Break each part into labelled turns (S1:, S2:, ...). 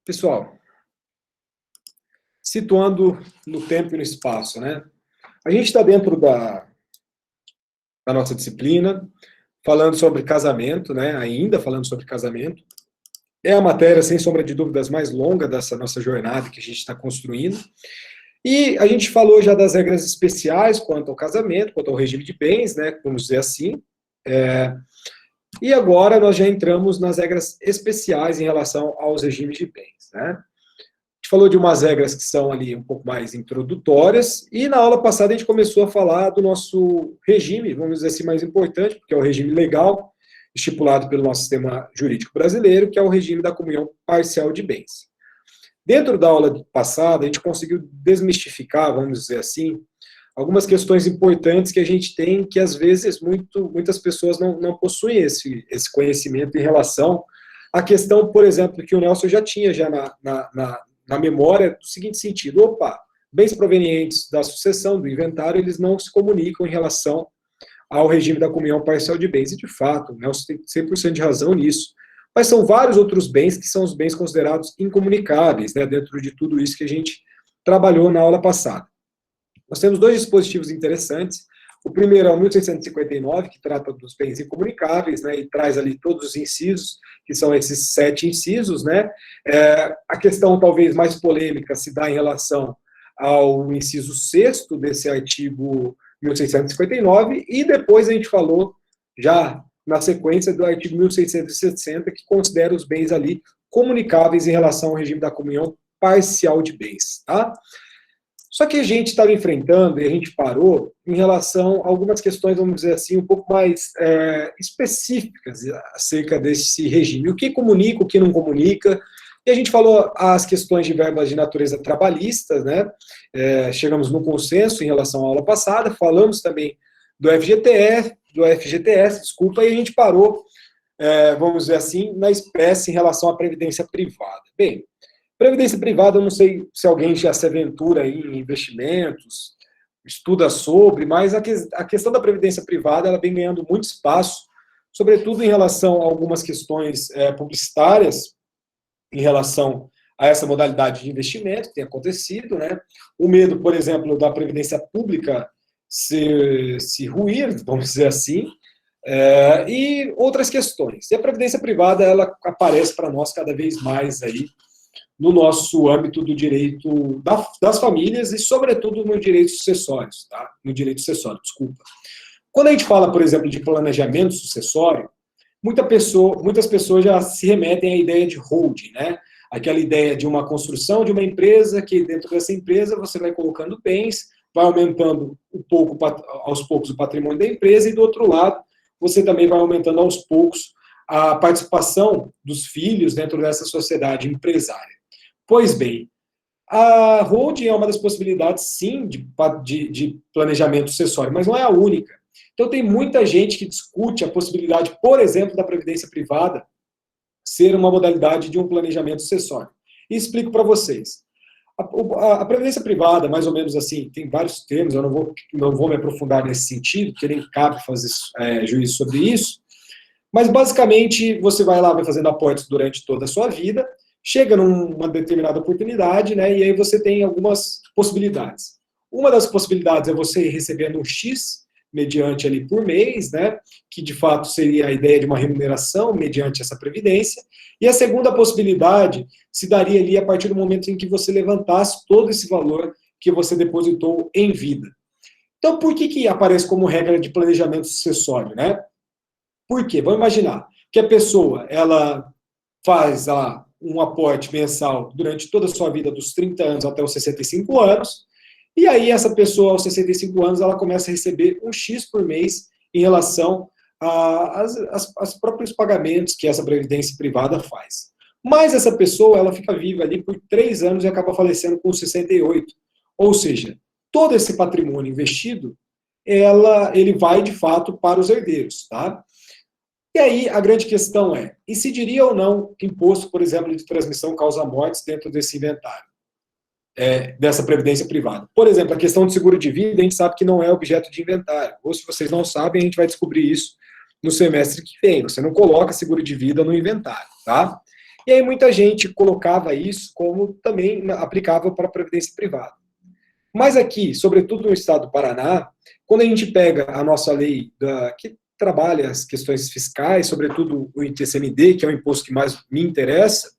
S1: Pessoal, situando no tempo e no espaço, né? A gente está dentro da nossa disciplina, falando sobre casamento, né? Ainda falando sobre casamento. É a matéria, sem sombra de dúvidas, mais longa dessa nossa jornada que a gente está construindo. E a gente falou já das regras especiais quanto ao casamento, quanto ao regime de bens, né? Vamos dizer assim. E agora nós já entramos nas regras especiais em relação aos regimes de bens, né? A gente falou de umas regras que são ali um pouco mais introdutórias, e na aula passada a gente começou a falar do nosso regime, vamos dizer assim, mais importante, porque é o regime legal, estipulado pelo nosso sistema jurídico brasileiro, que é o regime da comunhão parcial de bens. Dentro da aula passada, a gente conseguiu desmistificar, vamos dizer assim, algumas questões importantes que a gente tem, que às vezes muitas pessoas não possuem esse conhecimento em relação à questão, por exemplo, que o Nelson já tinha já na memória, do seguinte sentido: opa, bens provenientes da sucessão, do inventário, eles não se comunicam em relação ao regime da comunhão parcial de bens. E, de fato, o Nelson tem 100% de razão nisso. Mas são vários outros bens que são os bens considerados incomunicáveis, né, dentro de tudo isso que a gente trabalhou na aula passada. Nós temos dois dispositivos interessantes. O primeiro é o 1659, que trata dos bens incomunicáveis, né, e traz ali todos os incisos, que são esses 7 incisos, né. A questão talvez mais polêmica se dá em relação ao inciso 6º desse artigo 1659, e depois a gente falou, já na sequência, do artigo 1660, que considera os bens ali comunicáveis em relação ao regime da comunhão parcial de bens, tá? Só que a gente estava enfrentando, e a gente parou, em relação a algumas questões, vamos dizer assim, um pouco mais específicas acerca desse regime. O que comunica, o que não comunica. E a gente falou as questões de verbas de natureza trabalhista, né? Chegamos no consenso em relação à aula passada, falamos também do FGTS, desculpa, e a gente parou, vamos dizer assim, na espécie em relação à previdência privada. Bem, previdência privada, eu não sei se alguém já se aventura aí em investimentos, estuda sobre, mas a questão da previdência privada, ela vem ganhando muito espaço, sobretudo em relação a algumas questões publicitárias, em relação a essa modalidade de investimento que tem acontecido, né? O medo, por exemplo, da previdência pública se ruir, vamos dizer assim, e outras questões. E a previdência privada, ela aparece para nós cada vez mais aí, no nosso âmbito do direito das famílias e, sobretudo, no direito sucessório, tá? No direito sucessório, desculpa. Quando a gente fala, por exemplo, de planejamento sucessório, muitas pessoas já se remetem à ideia de holding, né? Aquela ideia de uma construção de uma empresa, que dentro dessa empresa você vai colocando bens, vai aumentando aos poucos o patrimônio da empresa, e do outro lado, você também vai aumentando aos poucos a participação dos filhos dentro dessa sociedade empresária. Pois bem, a holding é uma das possibilidades, sim, de planejamento sucessório, mas não é a única. Então, tem muita gente que discute a possibilidade, por exemplo, da previdência privada ser uma modalidade de um planejamento sucessório. E explico para vocês. A previdência privada, mais ou menos assim, tem vários termos, eu não vou me aprofundar nesse sentido, porque nem cabe fazer juízo sobre isso, mas basicamente você vai lá, vai fazendo aportes durante toda a sua vida, chega numa determinada oportunidade, né, e aí você tem algumas possibilidades. Uma das possibilidades é você recebendo um X mediante ali por mês, né, que de fato seria a ideia de uma remuneração mediante essa previdência. E a segunda possibilidade se daria ali a partir do momento em que você levantasse todo esse valor que você depositou em vida. Então, por que aparece como regra de planejamento sucessório, né? Por quê? Vamos imaginar que a pessoa, ela faz um aporte mensal durante toda a sua vida, dos 30 anos até os 65 anos, e aí essa pessoa, aos 65 anos, ela começa a receber um X por mês em relação aos próprios pagamentos que essa previdência privada faz. Mas essa pessoa, ela fica viva ali por 3 anos e acaba falecendo com 68. Ou seja, todo esse patrimônio investido, ele vai, de fato, para os herdeiros, tá? E aí, a grande questão é, incidiria ou não imposto, por exemplo, de transmissão causa-mortes dentro desse inventário, dessa previdência privada? Por exemplo, a questão do seguro de vida, a gente sabe que não é objeto de inventário. Ou, se vocês não sabem, a gente vai descobrir isso no semestre que vem. Você não coloca seguro de vida no inventário, tá? E aí muita gente colocava isso como também aplicável para a previdência privada. Mas aqui, sobretudo no estado do Paraná, quando a gente pega a nossa lei que trabalha as questões fiscais, sobretudo o ITCMD, que é o imposto que mais me interessa,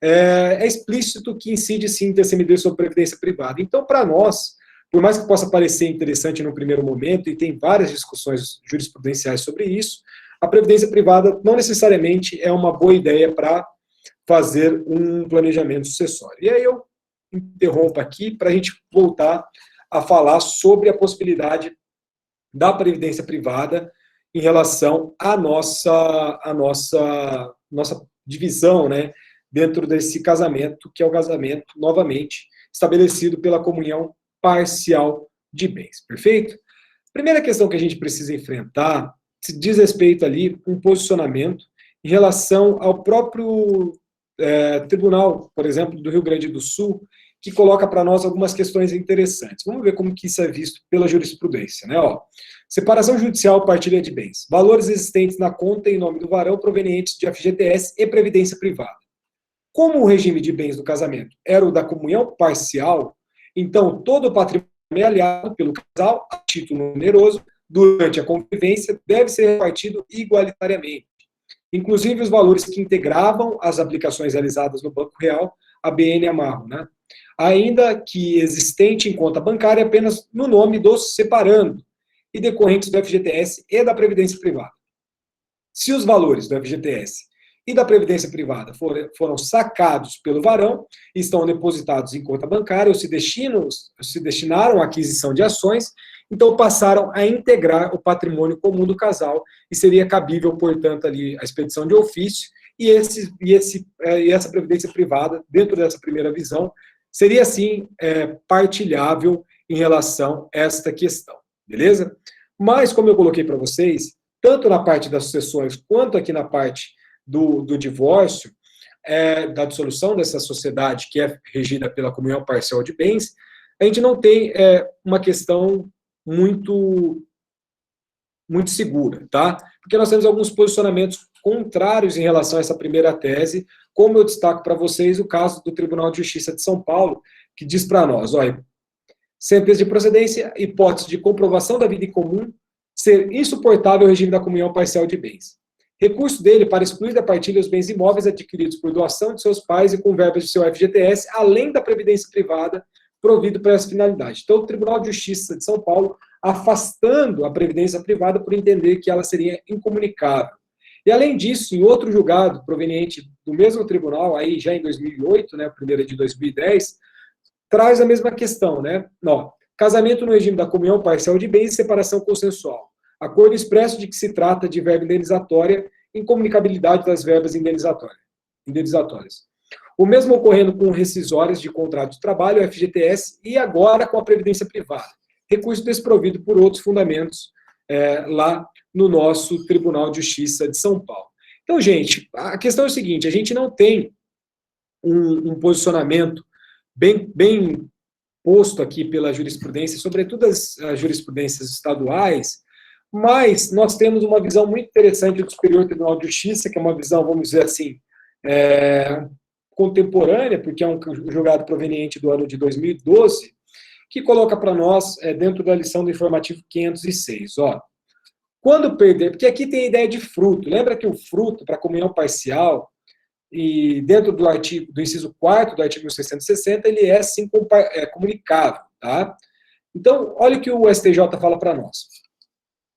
S1: é explícito que incide sim ITCMD sobre previdência privada. Então, para nós, por mais que possa parecer interessante no primeiro momento, e tem várias discussões jurisprudenciais sobre isso, a previdência privada não necessariamente é uma boa ideia para fazer um planejamento sucessório. E aí eu interrompo aqui para a gente voltar a falar sobre a possibilidade da previdência privada em relação à nossa divisão, né, dentro desse casamento, que é o casamento, novamente, estabelecido pela comunhão parcial de bens. Perfeito? Primeira questão que a gente precisa enfrentar se diz respeito ali a um posicionamento em relação ao próprio tribunal, por exemplo, do Rio Grande do Sul, que coloca para nós algumas questões interessantes. Vamos ver como que isso é visto pela jurisprudência, né? Ó, separação judicial, partilha de bens. Valores existentes na conta em nome do varão provenientes de FGTS e previdência privada. Como o regime de bens do casamento era o da comunhão parcial, então todo o patrimônio aliado pelo casal a título oneroso durante a convivência deve ser repartido igualitariamente. Inclusive os valores que integravam as aplicações realizadas no Banco Real, a BN Amarro, né? Ainda que existente em conta bancária apenas no nome dos separando e decorrentes do FGTS e da Previdência Privada. Se os valores do FGTS e da Previdência Privada foram sacados pelo varão e estão depositados em conta bancária ou se destinaram à aquisição de ações, então passaram a integrar o patrimônio comum do casal e seria cabível, portanto, ali a expedição de ofício e essa previdência privada, dentro dessa primeira visão, seria, sim, partilhável em relação a esta questão, beleza? Mas, como eu coloquei para vocês, tanto na parte das sucessões quanto aqui na parte do divórcio, da dissolução dessa sociedade que é regida pela comunhão parcial de bens, a gente não tem uma questão muito segura, tá? Porque nós temos alguns posicionamentos contrários em relação a essa primeira tese, como eu destaco para vocês o caso do Tribunal de Justiça de São Paulo, que diz para nós, olha, sentença de procedência, hipótese de comprovação da vida em comum, ser insuportável o regime da comunhão parcial de bens. Recurso dele para excluir da partilha os bens imóveis adquiridos por doação de seus pais e com verbas de seu FGTS, além da previdência privada provido para essa finalidade. Então, o Tribunal de Justiça de São Paulo afastando a previdência privada por entender que ela seria incomunicável. E, além disso, em outro julgado proveniente do mesmo tribunal, aí já em 2008, né, a primeira de 2010, traz a mesma questão, né? Não, casamento no regime da comunhão parcial de bens e separação consensual. Acordo expresso de que se trata de verba indenizatória, incomunicabilidade das verbas indenizatórias. O mesmo ocorrendo com rescisórias de contrato de trabalho, FGTS, e agora com a previdência privada. Recurso desprovido por outros fundamentos lá no nosso Tribunal de Justiça de São Paulo. Então, gente, a questão é o seguinte, a gente não tem um posicionamento bem posto aqui pela jurisprudência, sobretudo as jurisprudências estaduais, mas nós temos uma visão muito interessante do Superior Tribunal de Justiça, que é uma visão, vamos dizer assim, contemporânea, porque é um julgado proveniente do ano de 2012, que coloca para nós, dentro da lição do informativo 506, ó, quando perder, porque aqui tem a ideia de fruto, lembra que o fruto para comunhão parcial, e dentro do artigo, do inciso 4º do artigo 660, ele é sim comunicável, tá? Então, olha o que o STJ fala para nós.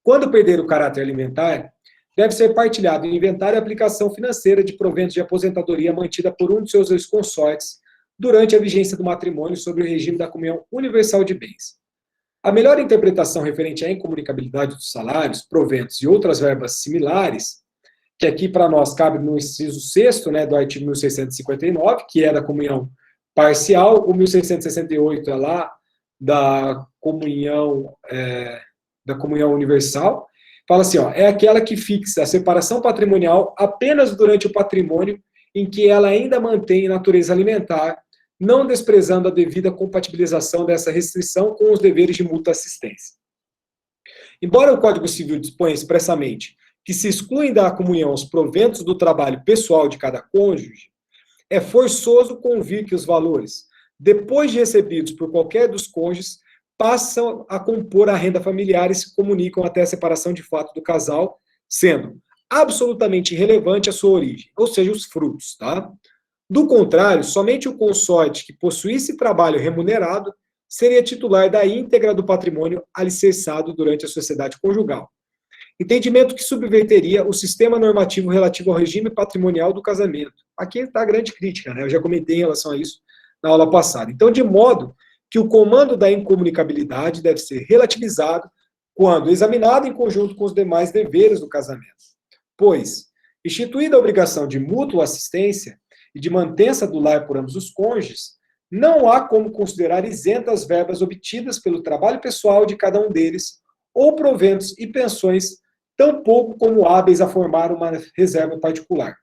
S1: Quando perder o caráter alimentar, deve ser partilhado em inventário e aplicação financeira de proventos de aposentadoria mantida por um de seus ex-consortes durante a vigência do matrimônio sobre o regime da comunhão universal de bens. A melhor interpretação referente à incomunicabilidade dos salários, proventos e outras verbas similares, que aqui para nós cabe no inciso 6º, né, do artigo 1659, que é da comunhão parcial, o 1668 é lá da comunhão universal, fala assim, ó, é aquela que fixa a separação patrimonial apenas durante o patrimônio em que ela ainda mantém natureza alimentar, não desprezando a devida compatibilização dessa restrição com os deveres de mútua assistência. Embora o Código Civil disponha expressamente que se excluem da comunhão os proventos do trabalho pessoal de cada cônjuge, é forçoso convir que os valores, depois de recebidos por qualquer dos cônjuges, passam a compor a renda familiar e se comunicam até a separação de fato do casal, sendo absolutamente irrelevante a sua origem, ou seja, os frutos, tá? Do contrário, somente o consorte que possuísse trabalho remunerado seria titular da íntegra do patrimônio alicerçado durante a sociedade conjugal. Entendimento que subverteria o sistema normativo relativo ao regime patrimonial do casamento. Aqui está a grande crítica, né? Eu já comentei em relação a isso na aula passada. Então, de modo que o comando da incomunicabilidade deve ser relativizado quando examinado em conjunto com os demais deveres do casamento. Pois, instituída a obrigação de mútua assistência e de mantença do lar por ambos os cônjuges, não há como considerar isentas as verbas obtidas pelo trabalho pessoal de cada um deles, ou proventos e pensões, tampouco como hábeis a formar uma reserva particular.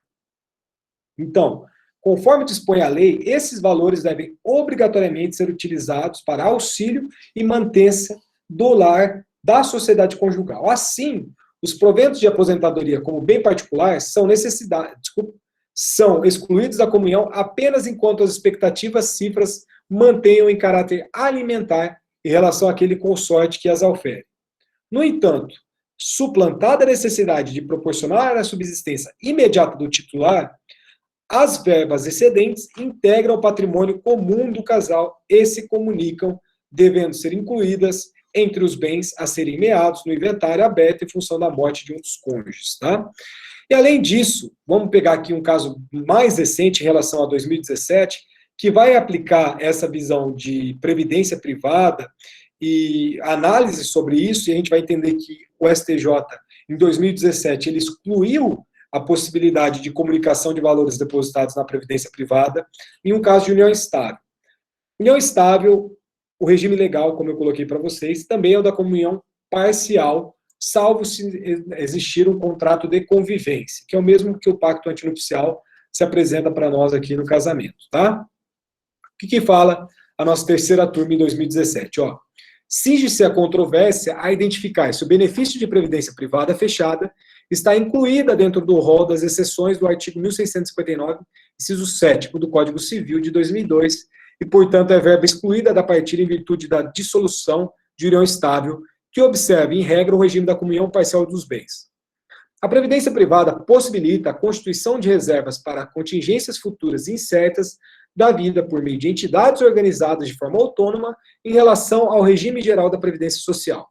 S1: Então, conforme dispõe a lei, esses valores devem obrigatoriamente ser utilizados para auxílio e mantença do lar da sociedade conjugal. Assim, os proventos de aposentadoria como bem particular são excluídos da comunhão apenas enquanto as expectativas cifras mantenham em caráter alimentar em relação àquele consorte que as ofere. No entanto, suplantada a necessidade de proporcionar a subsistência imediata do titular, as verbas excedentes integram o patrimônio comum do casal e se comunicam, devendo ser incluídas entre os bens a serem meados no inventário aberto em função da morte de um dos cônjuges, tá? E além disso, vamos pegar aqui um caso mais recente em relação a 2017, que vai aplicar essa visão de previdência privada e análise sobre isso, e a gente vai entender que o STJ, em 2017, ele excluiu a possibilidade de comunicação de valores depositados na previdência privada em um caso de união estável. União estável, o regime legal, como eu coloquei para vocês, também é o da comunhão parcial, salvo se existir um contrato de convivência, que é o mesmo que o pacto antinupcial se apresenta para nós aqui no casamento, tá? O que fala a nossa terceira turma em 2017? Ó, cinge-se a controvérsia a identificar se o benefício de previdência privada fechada está incluída dentro do rol das exceções do artigo 1659, inciso 7º do Código Civil de 2002, e, portanto, é verba excluída da partilha em virtude da dissolução de união estável, que observe, em regra, o regime da comunhão parcial dos bens. A previdência privada possibilita a constituição de reservas para contingências futuras incertas da vida por meio de entidades organizadas de forma autônoma em relação ao regime geral da previdência social.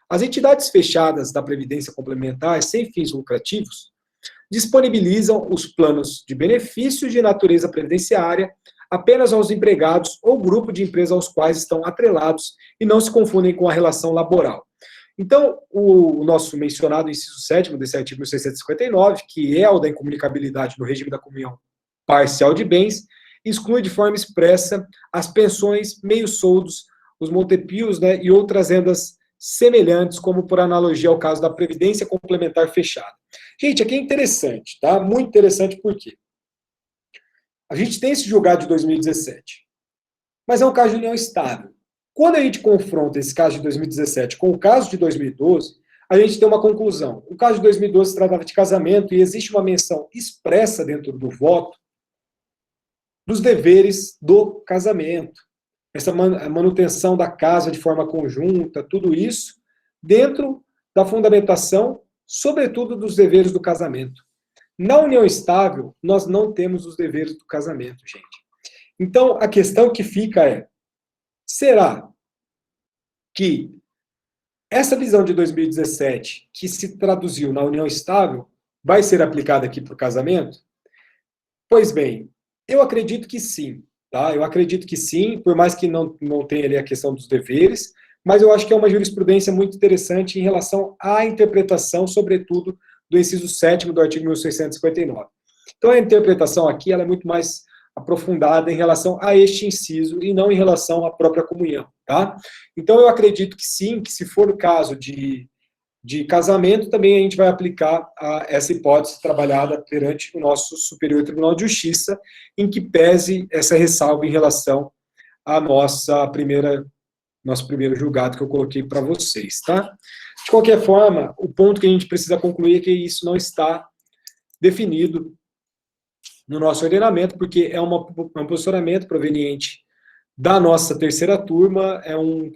S1: As entidades fechadas da previdência complementar sem fins lucrativos disponibilizam os planos de benefícios de natureza previdenciária apenas aos empregados ou grupo de empresas aos quais estão atrelados e não se confundem com a relação laboral. Então, o nosso mencionado inciso 7º desse artigo 1659, que é o da incomunicabilidade no regime da comunhão parcial de bens, exclui de forma expressa as pensões, meios-soldos, os montepios, né, e outras rendas semelhantes, como por analogia ao caso da previdência complementar fechada. Gente, aqui é interessante, tá? Muito interessante, por quê? A gente tem esse julgado de 2017, mas é um caso de união estável. Quando a gente confronta esse caso de 2017 com o caso de 2012, a gente tem uma conclusão. O caso de 2012 se tratava de casamento e existe uma menção expressa dentro do voto dos deveres do casamento. Essa manutenção da casa de forma conjunta, tudo isso dentro da fundamentação, sobretudo dos deveres do casamento. Na união estável, nós não temos os deveres do casamento, gente. Então, a questão que fica é, será que essa visão de 2017, que se traduziu na união estável, vai ser aplicada aqui para o casamento? Pois bem, eu acredito que sim, tá? Eu acredito que sim, por mais que não tenha ali a questão dos deveres, mas eu acho que é uma jurisprudência muito interessante em relação à interpretação, sobretudo, do inciso 7º do artigo 1659. Então, a interpretação aqui ela é muito mais aprofundada em relação a este inciso e não em relação à própria comunhão, tá? Então, eu acredito que sim, que se for o caso de casamento, também a gente vai aplicar essa hipótese trabalhada perante o nosso Superior Tribunal de Justiça, em que pese essa ressalva em relação à nosso primeiro julgado que eu coloquei para vocês, tá? De qualquer forma, o ponto que a gente precisa concluir é que isso não está definido no nosso ordenamento, porque é um posicionamento proveniente da nossa terceira turma, é um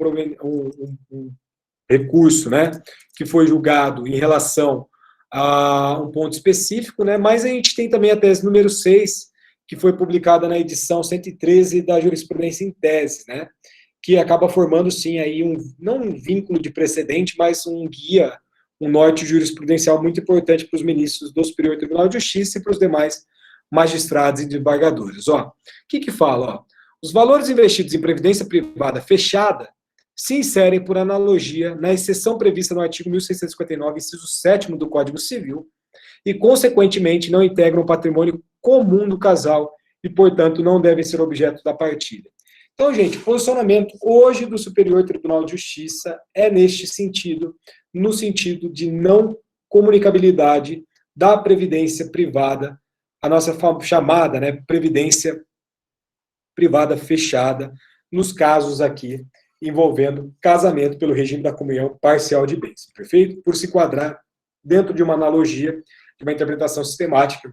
S1: recurso, né, que foi julgado em relação a um ponto específico, né, mas a gente tem também a tese número 6, que foi publicada na edição 113 da jurisprudência em tese, né, que acaba formando, sim, aí não um vínculo de precedente, mas um guia, um norte jurisprudencial muito importante para os ministros do Superior Tribunal de Justiça e para os demais magistrados e desembargadores. Ó, o que fala? Ó, os valores investidos em previdência privada fechada se inserem, por analogia, na exceção prevista no artigo 1659, inciso 7º do Código Civil, e, consequentemente, não integram o patrimônio comum do casal e, portanto, não devem ser objeto da partilha. Então, gente, o posicionamento hoje do Superior Tribunal de Justiça é neste sentido, no sentido de não comunicabilidade da previdência privada, a nossa chamada, né, previdência privada fechada, nos casos aqui envolvendo casamento pelo regime da comunhão parcial de bens, perfeito? Por se enquadrar dentro de uma analogia, de uma interpretação sistemática,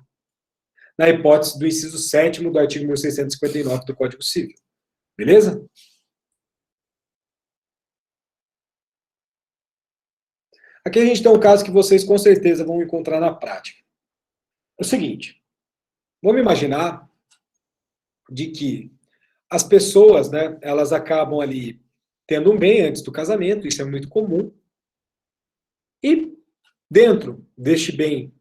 S1: na hipótese do inciso 7º do artigo 1659 do Código Civil. Beleza? Aqui a gente tem um caso que vocês com certeza vão encontrar na prática. É o seguinte, vamos imaginar de que as pessoas, né, elas acabam ali tendo um bem antes do casamento, isso é muito comum, e dentro deste bem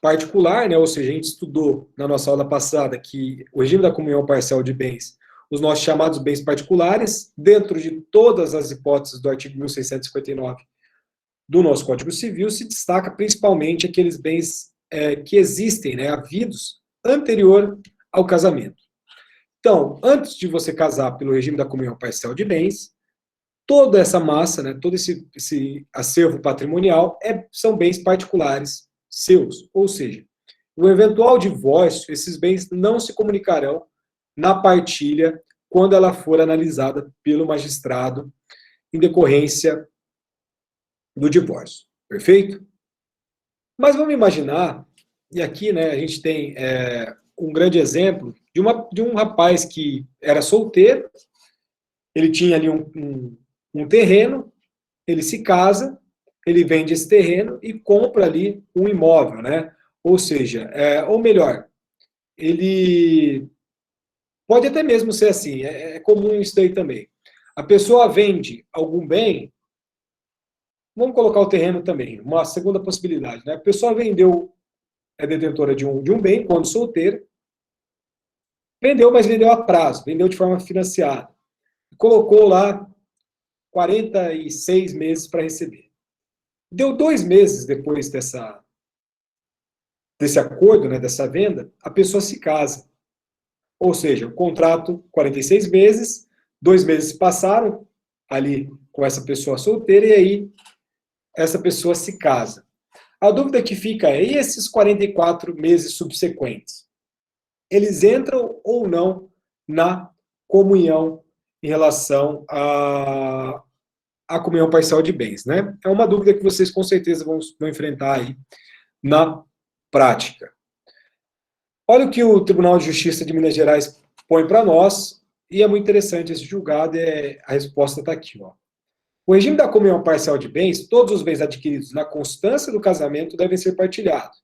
S1: particular, né, ou seja, a gente estudou na nossa aula passada que o regime da comunhão parcial de bens, os nossos chamados bens particulares, dentro de todas as hipóteses do artigo 1659 do nosso Código Civil, se destaca principalmente aqueles bens que existem, né, havidos, anterior ao casamento. Então, antes de você casar pelo regime da comunhão parcial de bens, toda essa massa, né, todo esse acervo patrimonial são bens particulares seus. Ou seja, no eventual divórcio, esses bens não se comunicarão na partilha quando ela for analisada pelo magistrado em decorrência do divórcio. Perfeito? Mas vamos imaginar, e aqui, né, a gente tem um grande exemplo de um rapaz que era solteiro, ele tinha ali um terreno, ele se casa, ele vende esse terreno e compra ali um imóvel, né? Ou seja, ou melhor, ele pode até mesmo ser assim, é comum isso daí também. A pessoa vende algum bem, vamos colocar o terreno também, uma segunda possibilidade, né? A pessoa é detentora de um bem, quando solteira, vendeu, mas vendeu a prazo, vendeu de forma financiada. Colocou lá 46 meses para receber. Deu 2 meses depois desse acordo, né, dessa venda, a pessoa se casa. Ou seja, o contrato, 46 meses, 2 meses passaram ali com essa pessoa solteira, e aí essa pessoa se casa. A dúvida que fica é, e esses 44 meses subsequentes? Eles entram ou não na comunhão em relação à comunhão parcial de bens, né? É uma dúvida que vocês com certeza vão enfrentar aí na prática. Olha o que o Tribunal de Justiça de Minas Gerais põe para nós, e é muito interessante esse julgado, a resposta está aqui, ó. O regime da comunhão parcial de bens, todos os bens adquiridos na constância do casamento devem ser partilhados,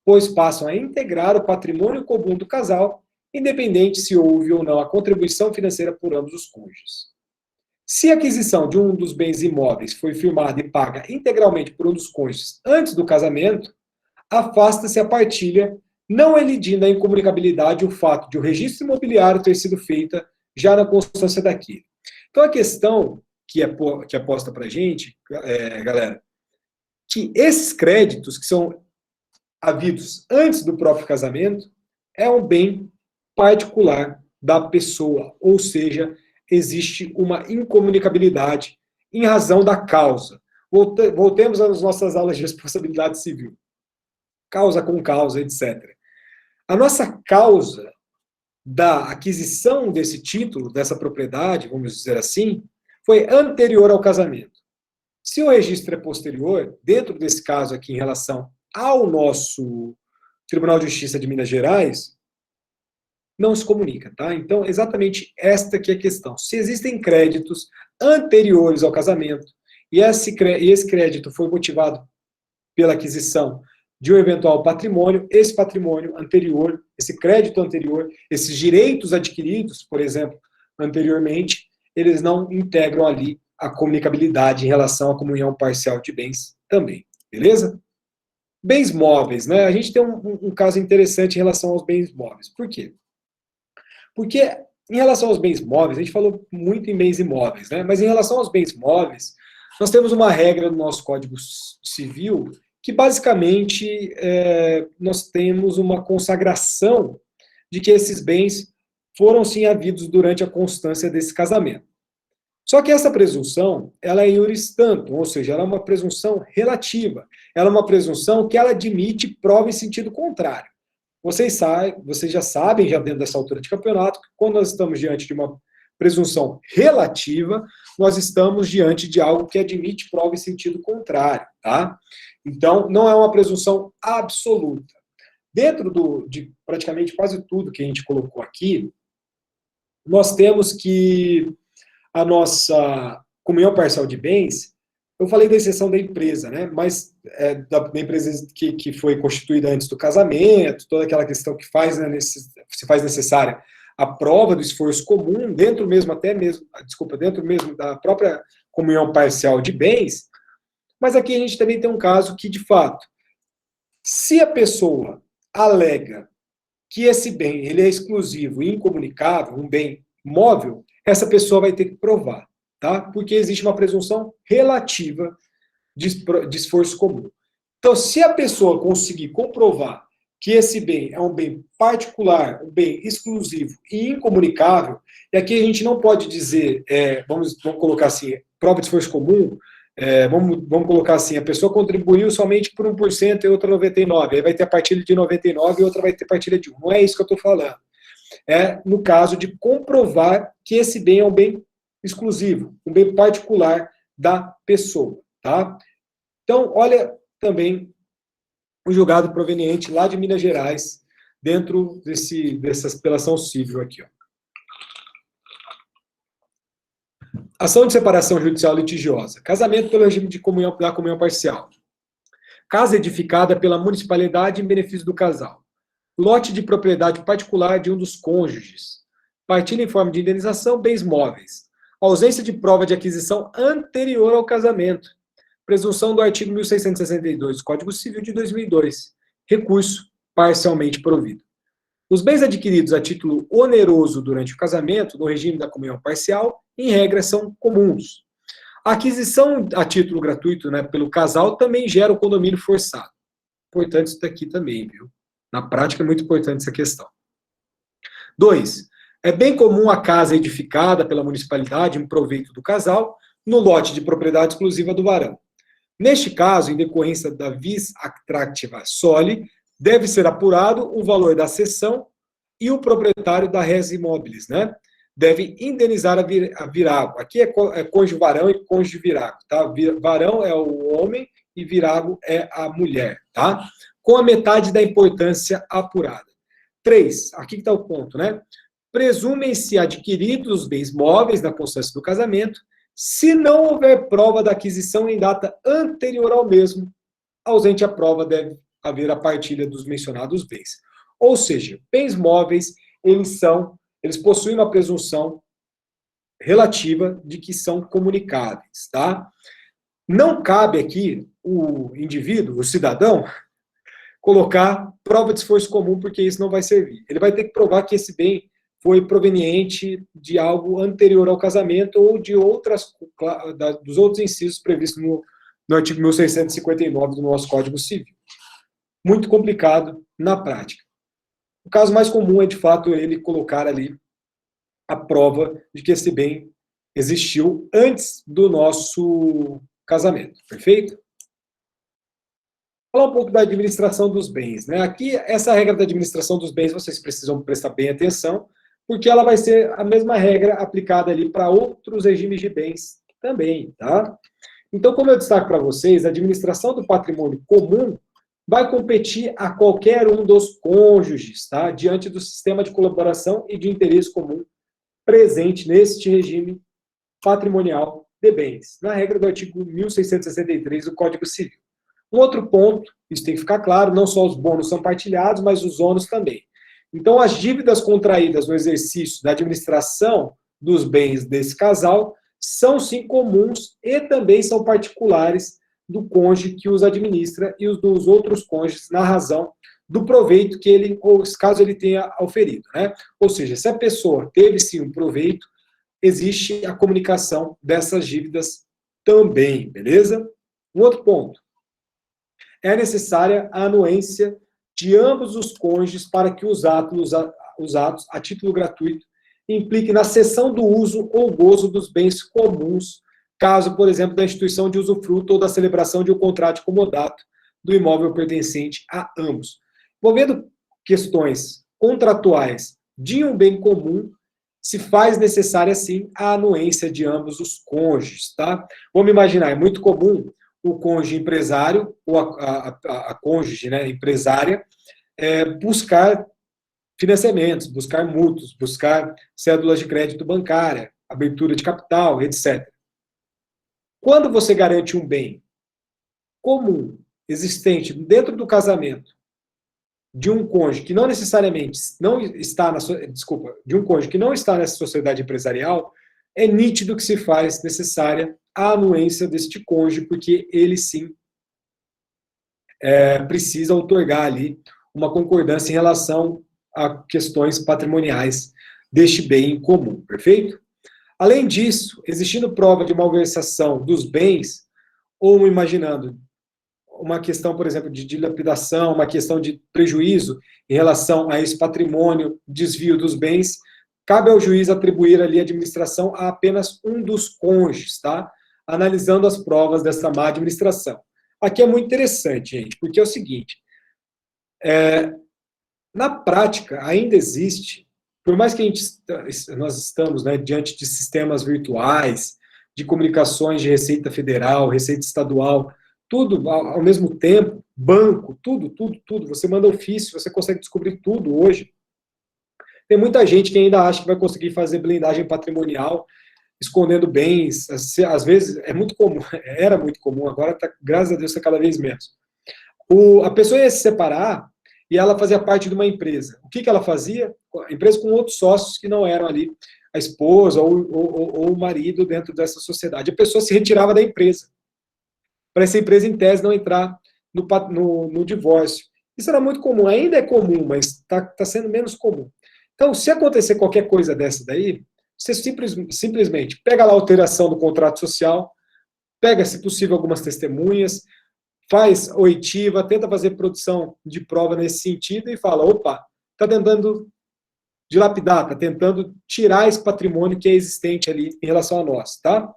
S1: pois passam a integrar o patrimônio comum do casal, independente se houve ou não a contribuição financeira por ambos os cônjuges. Se a aquisição de um dos bens imóveis foi firmada e paga integralmente por um dos cônjuges antes do casamento, afasta-se a partilha, não elidindo a incomunicabilidade o fato de o registro imobiliário ter sido feita já na constância daquele. Então, a questão que é posta para a gente, galera, que esses créditos que são havidos antes do próprio casamento é um bem particular da pessoa, ou seja, existe uma incomunicabilidade em razão da causa. Voltemos às nossas aulas de responsabilidade civil. Causa com causa, etc. A nossa causa da aquisição desse título, dessa propriedade, vamos dizer assim, foi anterior ao casamento. Se o registro é posterior, dentro desse caso aqui em relação ao nosso Tribunal de Justiça de Minas Gerais, não se comunica, tá? Então, exatamente esta que é a questão. Se existem créditos anteriores ao casamento, e esse crédito foi motivado pela aquisição de um eventual patrimônio, esse patrimônio anterior, esse crédito anterior, esses direitos adquiridos, por exemplo, anteriormente, eles não integram ali a comunicabilidade em relação à comunhão parcial de bens também, beleza? Bens móveis, né? A gente tem um caso interessante em relação aos bens móveis. Por quê? Porque em relação aos bens móveis, a gente falou muito em bens imóveis, né? Mas em relação aos bens móveis, nós temos uma regra no nosso Código Civil que basicamente nós temos uma consagração de que esses bens foram sim havidos durante a constância desse casamento. Só que essa presunção, ela é iuris tantum, ou seja, ela é uma presunção relativa. Ela é uma presunção que ela admite prova em sentido contrário. Vocês já sabem, já dentro dessa altura de campeonato, que quando nós estamos diante de uma presunção relativa, nós estamos diante de algo que admite prova em sentido contrário, tá? Então, não é uma presunção absoluta. Dentro de praticamente quase tudo que a gente colocou aqui, nós temos que a nossa comunhão parcial de bens, eu falei da exceção da empresa, né? Mas da empresa que foi constituída antes do casamento, toda aquela questão que se faz necessária a prova do esforço comum, dentro mesmo da própria comunhão parcial de bens. Mas aqui a gente também tem um caso que, de fato, se a pessoa alega que esse bem ele é exclusivo e incomunicável, um bem móvel, essa pessoa vai ter que provar, tá? Porque existe uma presunção relativa de esforço comum. Então, se a pessoa conseguir comprovar que esse bem é um bem particular, um bem exclusivo e incomunicável, e aqui a gente não pode dizer, vamos colocar assim, prova de esforço comum, vamos colocar assim, a pessoa contribuiu somente por 1% e outra 99%, aí vai ter a partilha de 99% e outra vai ter partilha de 1%. Não é isso que eu estou falando. É no caso de comprovar que esse bem é um bem exclusivo, um bem particular da pessoa, tá? Então, olha também o julgado proveniente lá de Minas Gerais, dentro dessa apelação civil aqui, ó. Ação de separação judicial litigiosa. Casamento pelo regime da comunhão parcial. Casa edificada pela municipalidade em benefício do casal. Lote de propriedade particular de um dos cônjuges. Partilha em forma de indenização, bens móveis. Ausência de prova de aquisição anterior ao casamento. Presunção do artigo 1662 do Código Civil de 2002. Recurso parcialmente provido. Os bens adquiridos a título oneroso durante o casamento, no regime da comunhão parcial, em regra, são comuns. A aquisição a título gratuito, né, pelo casal também gera o condomínio forçado. Importante isso daqui também, viu? Na prática é muito importante essa questão. 2. É bem comum a casa edificada pela municipalidade em proveito do casal, no lote de propriedade exclusiva do varão. Neste caso, em decorrência da vis attractiva soli, deve ser apurado o valor da cessão e o proprietário da res immobilis, né? Deve indenizar a virago. Aqui é cônjuge varão e cônjuge virago, tá? Varão é o homem e virago é a mulher, tá? Com a metade da importância apurada. 3. Aqui que está o ponto, né? Presumem-se adquiridos os bens móveis na constância do casamento, se não houver prova da aquisição em data anterior ao mesmo, ausente a prova, deve haver a partilha dos mencionados bens. Ou seja, bens móveis, eles possuem uma presunção relativa de que são comunicáveis, tá? Não cabe aqui o indivíduo, o cidadão, colocar prova de esforço comum, porque isso não vai servir. Ele vai ter que provar que esse bem foi proveniente de algo anterior ao casamento ou de dos outros incisos previstos no artigo 1659 do nosso Código Civil. Muito complicado na prática. O caso mais comum é, de fato, ele colocar ali a prova de que esse bem existiu antes do nosso casamento. Perfeito? Falar um pouco da administração dos bens, né? Aqui, essa regra da administração dos bens, vocês precisam prestar bem atenção, porque ela vai ser a mesma regra aplicada ali para outros regimes de bens também, tá? Então, como eu destaco para vocês, a administração do patrimônio comum vai competir a qualquer um dos cônjuges, tá? Diante do sistema de colaboração e de interesse comum presente neste regime patrimonial de bens, na regra do artigo 1663 do Código Civil. Um outro ponto, isso tem que ficar claro, não só os bônus são partilhados, mas os ônus também. Então, as dívidas contraídas no exercício da administração dos bens desse casal são sim comuns e também são particulares do cônjuge que os administra e os dos outros cônjuges na razão do proveito que ele, ou caso ele tenha auferido, né? Ou seja, se a pessoa teve sim um proveito, existe a comunicação dessas dívidas também, beleza? Um outro ponto. É necessária a anuência de ambos os cônjuges para que os atos a título gratuito impliquem na cessão do uso ou gozo dos bens comuns, caso, por exemplo, da instituição de usufruto ou da celebração de um contrato de comodato do imóvel pertencente a ambos. Envolvendo questões contratuais de um bem comum, se faz necessária, sim, a anuência de ambos os cônjuges, tá? Vamos imaginar, é muito comum o cônjuge empresário, ou a cônjuge, né, empresária, buscar financiamentos, buscar mútuos, buscar cédulas de crédito bancária, abertura de capital, etc. Quando você garante um bem comum, existente dentro do casamento, de um cônjuge que não necessariamente não está de um cônjuge que não está nessa sociedade empresarial, é nítido que se faz necessária a anuência deste cônjuge, porque ele sim precisa outorgar ali uma concordância em relação a questões patrimoniais deste bem comum, perfeito? Além disso, existindo prova de malversação dos bens, ou imaginando uma questão, por exemplo, de dilapidação, uma questão de prejuízo em relação a esse patrimônio, desvio dos bens, cabe ao juiz atribuir ali a administração a apenas um dos cônjuges, tá? Analisando as provas dessa má administração. Aqui é muito interessante, gente, porque é o seguinte, na prática, ainda existe, por mais que nós estamos, né, diante de sistemas virtuais, de comunicações de Receita Federal, Receita Estadual, tudo ao mesmo tempo, banco, tudo, você manda ofício, você consegue descobrir tudo hoje. Tem muita gente que ainda acha que vai conseguir fazer blindagem patrimonial, escondendo bens, às vezes é muito comum, era muito comum, agora, graças a Deus, está cada vez menos. A pessoa ia se separar e ela fazia parte de uma empresa. O que ela fazia? A empresa com outros sócios que não eram ali a esposa ou o marido dentro dessa sociedade. A pessoa se retirava da empresa, para essa empresa, em tese, não entrar no divórcio. Isso era muito comum, ainda é comum, mas está sendo menos comum. Então, se acontecer qualquer coisa dessa daí, você simplesmente pega lá a alteração do contrato social, pega, se possível, algumas testemunhas, faz oitiva, tenta fazer produção de prova nesse sentido e fala, opa, está tentando dilapidar, está tentando tirar esse patrimônio que é existente ali em relação a nós, tá?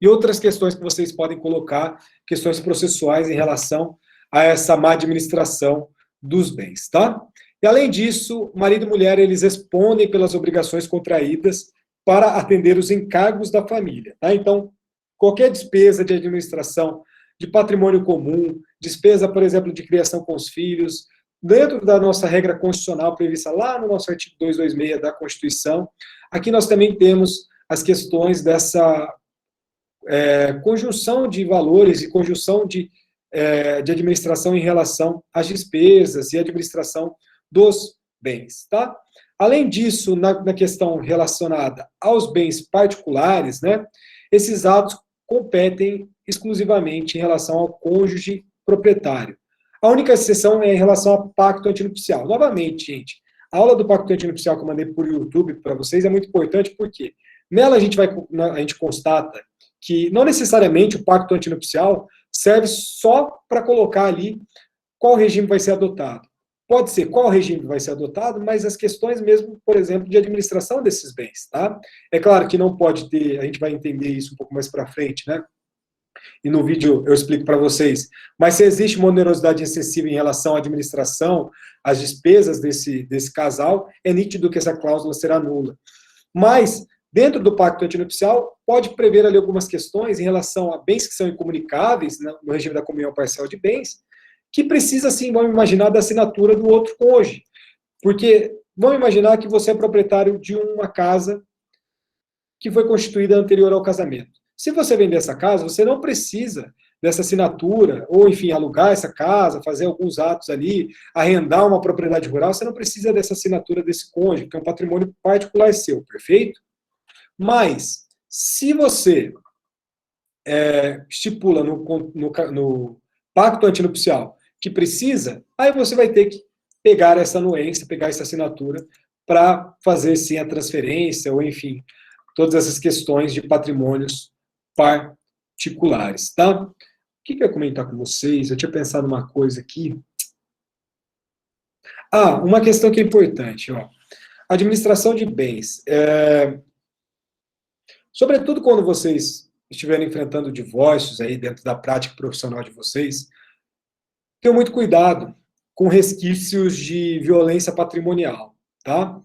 S1: E outras questões que vocês podem colocar, questões processuais em relação a essa má administração dos bens, tá? E além disso, marido e mulher, eles respondem pelas obrigações contraídas para atender os encargos da família, tá? Então, qualquer despesa de administração de patrimônio comum, despesa, por exemplo, de criação com os filhos, dentro da nossa regra constitucional prevista lá no nosso artigo 226 da Constituição, aqui nós também temos as questões dessa conjunção de valores e conjunção de administração em relação às despesas e administração dos bens, tá? Além disso, na questão relacionada aos bens particulares, né, esses atos competem exclusivamente em relação ao cônjuge proprietário. A única exceção é em relação ao pacto antinupcial. Novamente, gente, a aula do pacto antinupcial que eu mandei por YouTube para vocês é muito importante, porque nela a gente constata que não necessariamente o pacto antinupcial serve só para colocar ali qual regime vai ser adotado. Pode ser qual regime vai ser adotado, mas as questões mesmo, por exemplo, de administração desses bens, tá? É claro que não pode ter, a gente vai entender isso um pouco mais para frente, né? E no vídeo eu explico para vocês. Mas se existe uma onerosidade excessiva em relação à administração, às despesas desse casal, é nítido que essa cláusula será nula. Mas, dentro do pacto antinupcial, pode prever ali algumas questões em relação a bens que são incomunicáveis, no regime da comunhão parcial de bens, que precisa, sim, vamos imaginar, da assinatura do outro cônjuge. Porque vamos imaginar que você é proprietário de uma casa que foi constituída anterior ao casamento. Se você vender essa casa, você não precisa dessa assinatura, ou, enfim, alugar essa casa, fazer alguns atos ali, arrendar uma propriedade rural, você não precisa dessa assinatura desse cônjuge, porque é um patrimônio particular seu, perfeito? Mas, se você estipula no pacto antinupcial que precisa, aí você vai ter que pegar essa anuência, pegar essa assinatura, para fazer, sim, a transferência, ou, enfim, todas essas questões de patrimônios particulares, tá? O que eu ia comentar com vocês? Eu tinha pensado numa coisa aqui. Ah, uma questão que é importante, ó. Administração de bens. Sobretudo quando vocês estiverem enfrentando divórcios aí dentro da prática profissional de vocês, tenham muito cuidado com resquícios de violência patrimonial, tá?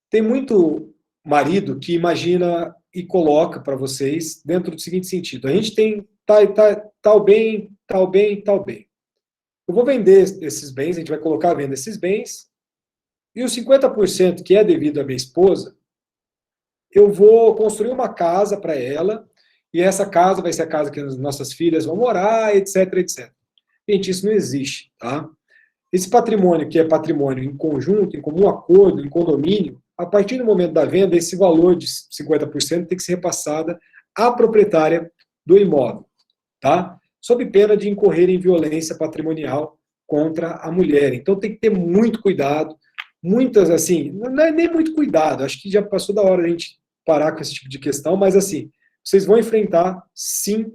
S1: Tem muito marido que imagina e coloca para vocês dentro do seguinte sentido: a gente tem tal bem, tal bem, tal bem. Eu vou vender esses bens, a gente vai colocar à venda esses bens, e os 50% que é devido à minha esposa, eu vou construir uma casa para ela, e essa casa vai ser a casa que as nossas filhas vão morar, etc, etc. Gente, isso não existe, tá? Esse patrimônio, que é patrimônio em conjunto, em comum acordo, em condomínio, a partir do momento da venda, esse valor de 50% tem que ser repassada à proprietária do imóvel, tá? Sob pena de incorrer em violência patrimonial contra a mulher. Então tem que ter muito cuidado, muitas, assim, não é nem muito cuidado, acho que já passou da hora a gente parar com esse tipo de questão, mas assim, vocês vão enfrentar, sim,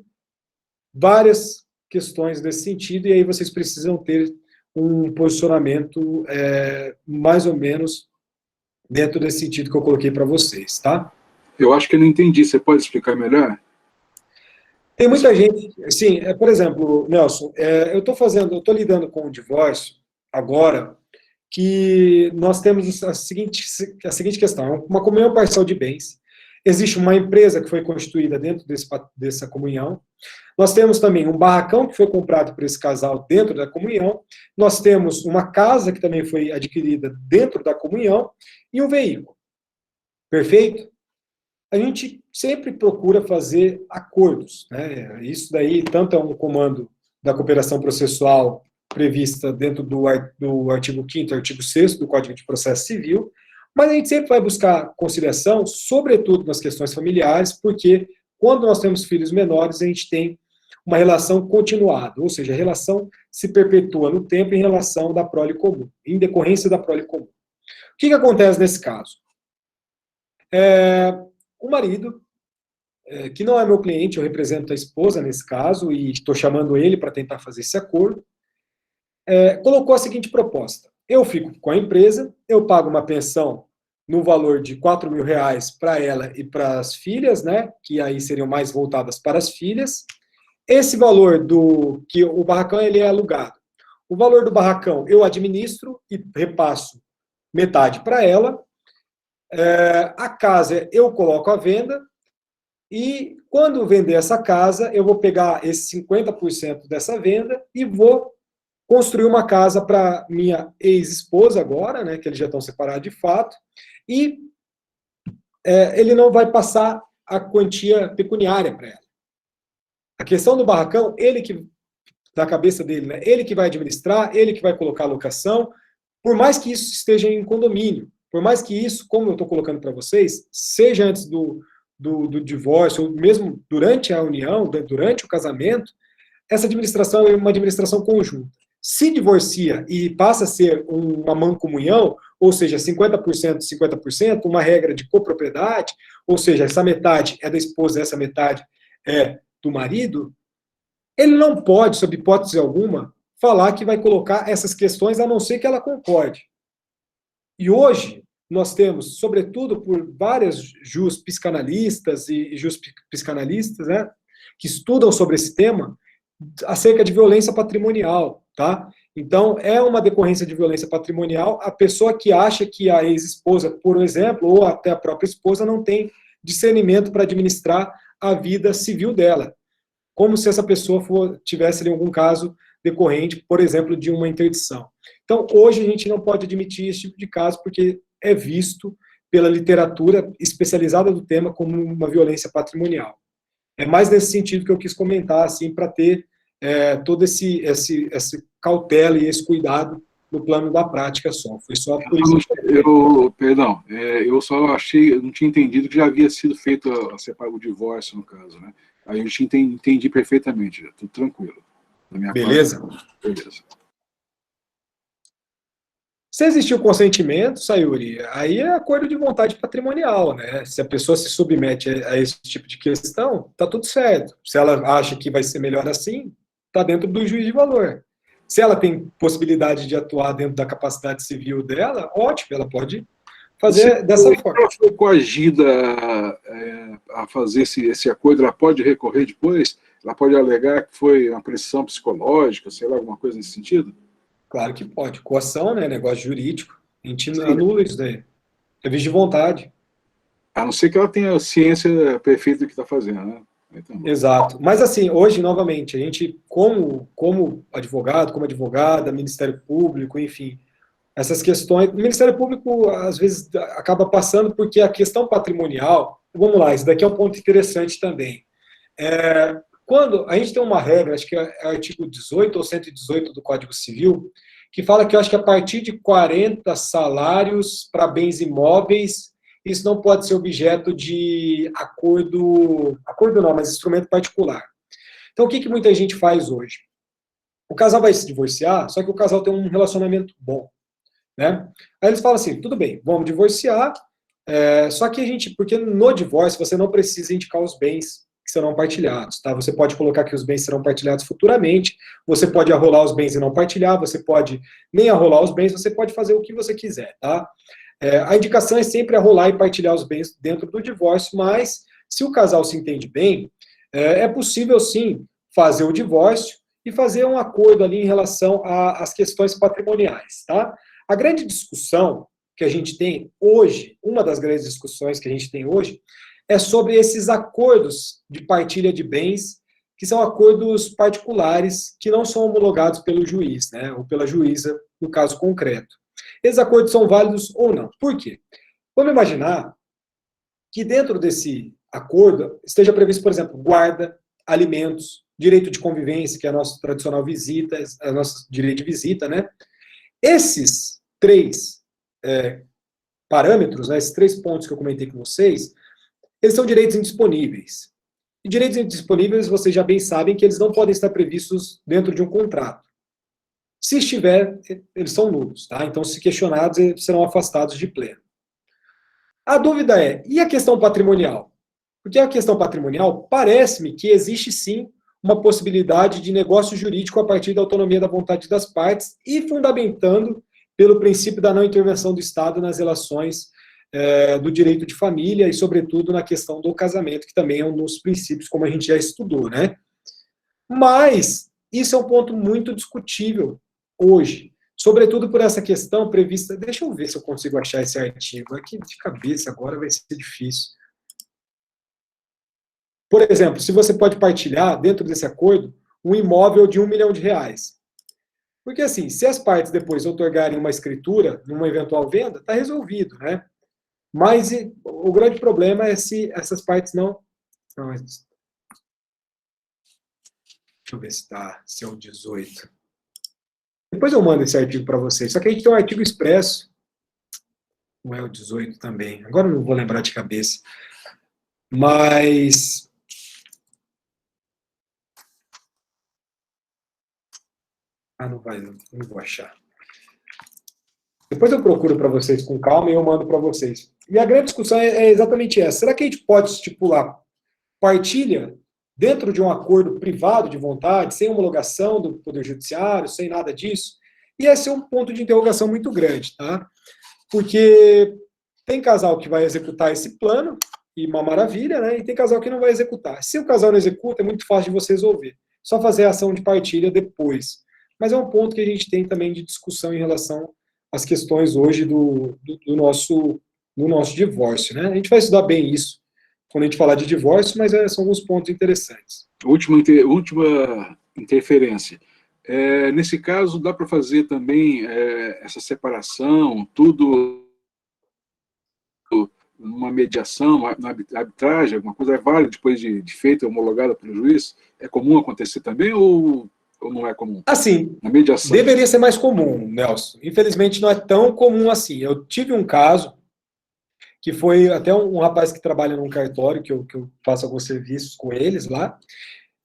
S1: várias questões nesse sentido, e aí vocês precisam ter um posicionamento mais ou menos dentro desse sentido que eu coloquei para vocês, tá?
S2: Eu acho que eu não entendi, você pode explicar melhor?
S1: Tem muita gente, assim, por exemplo, Nelson, eu estou lidando com o divórcio agora, que nós temos a seguinte questão: uma comunhão parcial de bens. Existe uma empresa que foi constituída dentro dessa comunhão. Nós temos também um barracão que foi comprado por esse casal dentro da comunhão. Nós temos uma casa que também foi adquirida dentro da comunhão e um veículo. Perfeito? A gente sempre procura fazer acordos, né? Isso daí tanto é um comando da cooperação processual prevista dentro do artigo 5º e artigo 6º do Código de Processo Civil, mas a gente sempre vai buscar conciliação, sobretudo nas questões familiares, porque quando nós temos filhos menores, a gente tem uma relação continuada, ou seja, a relação se perpetua no tempo em relação da prole comum, em decorrência da prole comum. O que acontece nesse caso? O marido, que não é meu cliente, eu represento a esposa nesse caso, e estou chamando ele para tentar fazer esse acordo, colocou a seguinte proposta: eu fico com a empresa, eu pago uma pensão no valor de R$4.000 para ela e para as filhas, né, que aí seriam mais voltadas para as filhas. Esse valor que o barracão ele é alugado. O valor do barracão eu administro e repasso metade para ela. A casa eu coloco à venda, e quando vender essa casa, eu vou pegar esse 50% dessa venda e vou construir uma casa para minha ex-esposa agora, né, que eles já estão separados de fato, e ele não vai passar a quantia pecuniária para ela. A questão do barracão, ele que, na cabeça dele, né, ele que vai administrar, ele que vai colocar a locação, por mais que isso esteja em condomínio, por mais que isso, como eu estou colocando para vocês, seja antes do divórcio, ou mesmo durante a união, durante o casamento, essa administração é uma administração conjunta. Se divorcia e passa a ser uma mancomunhão, ou seja, 50%, 50%, uma regra de copropriedade, ou seja, essa metade é da esposa, essa metade é do marido, ele não pode, sob hipótese alguma, falar que vai colocar essas questões, a não ser que ela concorde. E hoje, nós temos, sobretudo por várias psicanalistas e psicanalistas, né, que estudam sobre esse tema, acerca de violência patrimonial, tá? Então, é uma decorrência de violência patrimonial a pessoa que acha que a ex-esposa, por exemplo, ou até a própria esposa, não tem discernimento para administrar a vida civil dela. Como se essa pessoa tivesse ali algum caso decorrente, por exemplo, de uma interdição. Então, hoje a gente não pode admitir esse tipo de caso, porque é visto pela literatura especializada do tema como uma violência patrimonial. É mais nesse sentido que eu quis comentar, assim, para ter todo esse cautela e esse cuidado no plano da prática só. Foi só por isso que
S2: perdão, eu só achei, eu não tinha entendido que já havia sido feito o divórcio, no caso, né? Aí eu entendi perfeitamente, já, tudo tranquilo. Da minha
S1: beleza?
S2: Parte, beleza.
S1: Se existiu consentimento, Sayuri, aí é acordo de vontade patrimonial, né? Se a pessoa se submete a esse tipo de questão, tá tudo certo. Se ela acha que vai ser melhor assim, tá dentro do juízo de valor. Se ela tem possibilidade de atuar dentro da capacidade civil dela, ótimo, ela pode fazer dessa forma.
S2: Se ela for coagida a fazer esse acordo, ela pode recorrer depois? Ela pode alegar que foi uma pressão psicológica, sei lá, alguma coisa nesse sentido?
S1: Claro que pode. Coação, né? Negócio jurídico. A gente anula isso daí. É visto de vontade.
S2: A não ser que ela tenha ciência perfeita do que está fazendo, né?
S1: Exato. Mas assim, hoje, novamente, a gente, como advogado, como advogada, Ministério Público, enfim, essas questões, o Ministério Público, às vezes, acaba passando porque a questão patrimonial, vamos lá, isso daqui é um ponto interessante também. Quando a gente tem uma regra, acho que é artigo 18 ou 118 do Código Civil, que fala que eu acho que a partir de 40 salários para bens imóveis, isso não pode ser objeto de acordo não, mas instrumento particular. Então, o que muita gente faz hoje? O casal vai se divorciar, só que o casal tem um relacionamento bom, né? Aí eles falam assim, tudo bem, vamos divorciar, só que porque no divórcio você não precisa indicar os bens que serão partilhados, tá? Você pode colocar que os bens serão partilhados futuramente, você pode arrolar os bens e não partilhar, você pode nem arrolar os bens, você pode fazer o que você quiser, tá? A indicação é sempre arrolar e partilhar os bens dentro do divórcio, mas se o casal se entende bem, é possível sim fazer o divórcio e fazer um acordo ali em relação às questões patrimoniais, tá? A grande discussão que a gente tem hoje, uma das grandes discussões que a gente tem hoje, é sobre esses acordos de partilha de bens, que são acordos particulares que não são homologados pelo juiz, né, ou pela juíza, no caso concreto. Esses acordos são válidos ou não. Por quê? Vamos imaginar que dentro desse acordo esteja previsto, por exemplo, guarda, alimentos, direito de convivência, que é a nossa tradicional visita, a nosso direito de visita, né? Esses três parâmetros, né, esses 3 pontos que eu comentei com vocês, eles são direitos indisponíveis. E direitos indisponíveis, vocês já bem sabem que eles não podem estar previstos dentro de um contrato. Se estiver, eles são nulos, tá? Então, se questionados, eles serão afastados de pleno. A dúvida é, e a questão patrimonial? Porque a questão patrimonial, parece-me que existe sim uma possibilidade de negócio jurídico a partir da autonomia da vontade das partes e fundamentando pelo princípio da não intervenção do Estado nas relações do direito de família e, sobretudo, na questão do casamento, que também é um dos princípios, como a gente já estudou, né? Mas isso é um ponto muito discutível hoje, sobretudo por essa questão prevista. Deixa eu ver se eu consigo achar esse artigo. Aqui de cabeça agora vai ser difícil. Por exemplo, se você pode partilhar, dentro desse acordo, um imóvel de R$1 milhão. Porque assim, se as partes depois outorgarem uma escritura numa eventual venda, está resolvido, né? Mas o grande problema é se essas partes não... Deixa eu ver se é o 18. Depois eu mando esse artigo para vocês. Só que a gente tem um artigo expresso. Não é o 18 também. Agora eu não vou lembrar de cabeça. Mas... não vou achar. Depois eu procuro para vocês com calma e eu mando para vocês. E a grande discussão é exatamente essa. Será que a gente pode estipular partilha dentro de um acordo privado de vontade, sem homologação do Poder Judiciário, sem nada disso? E esse é um ponto de interrogação muito grande, tá? Porque tem casal que vai executar esse plano, e uma maravilha, né? E tem casal que não vai executar. Se o casal não executa, é muito fácil de você resolver. Só fazer a ação de partilha depois. Mas é um ponto que a gente tem também de discussão em relação às questões hoje do nosso divórcio, né? A gente vai estudar bem isso quando a gente falar de divórcio, mas são alguns pontos interessantes.
S2: Última interferência. Nesse caso, dá para fazer também essa separação, tudo numa mediação, na arbitragem, alguma coisa é válida depois de feita, homologada pelo juiz? É comum acontecer também ou não é comum?
S1: Assim,
S2: Na mediação.
S1: deveria ser mais comum, Nelson. Infelizmente, não é tão comum assim. Eu tive um caso que foi até um rapaz que trabalha num cartório, que eu faço alguns serviços com eles lá,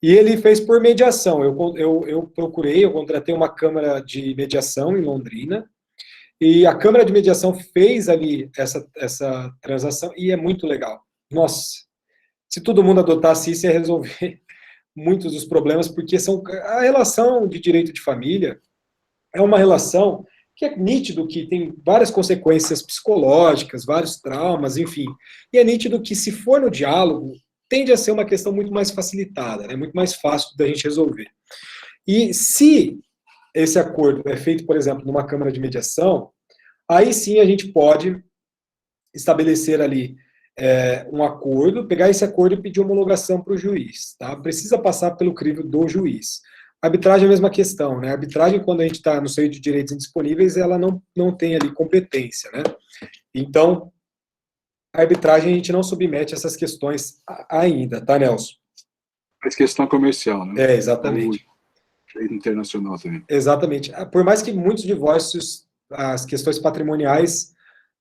S1: e ele fez por mediação. Eu procurei, eu contratei uma câmara de mediação em Londrina, e a câmara de mediação fez ali essa transação, e é muito legal. Nossa, se todo mundo adotasse isso, ia resolver muitos dos problemas, porque a relação de direito de família é uma relação que é nítido que tem várias consequências psicológicas, vários traumas, enfim. E é nítido que, se for no diálogo, tende a ser uma questão muito mais facilitada, né? Muito mais fácil da gente resolver. E se esse acordo é feito, por exemplo, numa câmara de mediação, aí sim a gente pode estabelecer ali um acordo, pegar esse acordo e pedir homologação para o juiz. Tá? Precisa passar pelo crivo do juiz. A arbitragem é a mesma questão, né? A arbitragem, quando a gente está no seio de direitos indisponíveis, ela não tem ali competência, né? Então, a arbitragem a gente não submete essas questões ainda, tá, Nelson?
S2: Mas questão comercial, né?
S1: Exatamente.
S2: O direito internacional também.
S1: Exatamente. Por mais que muitos divórcios, as questões patrimoniais,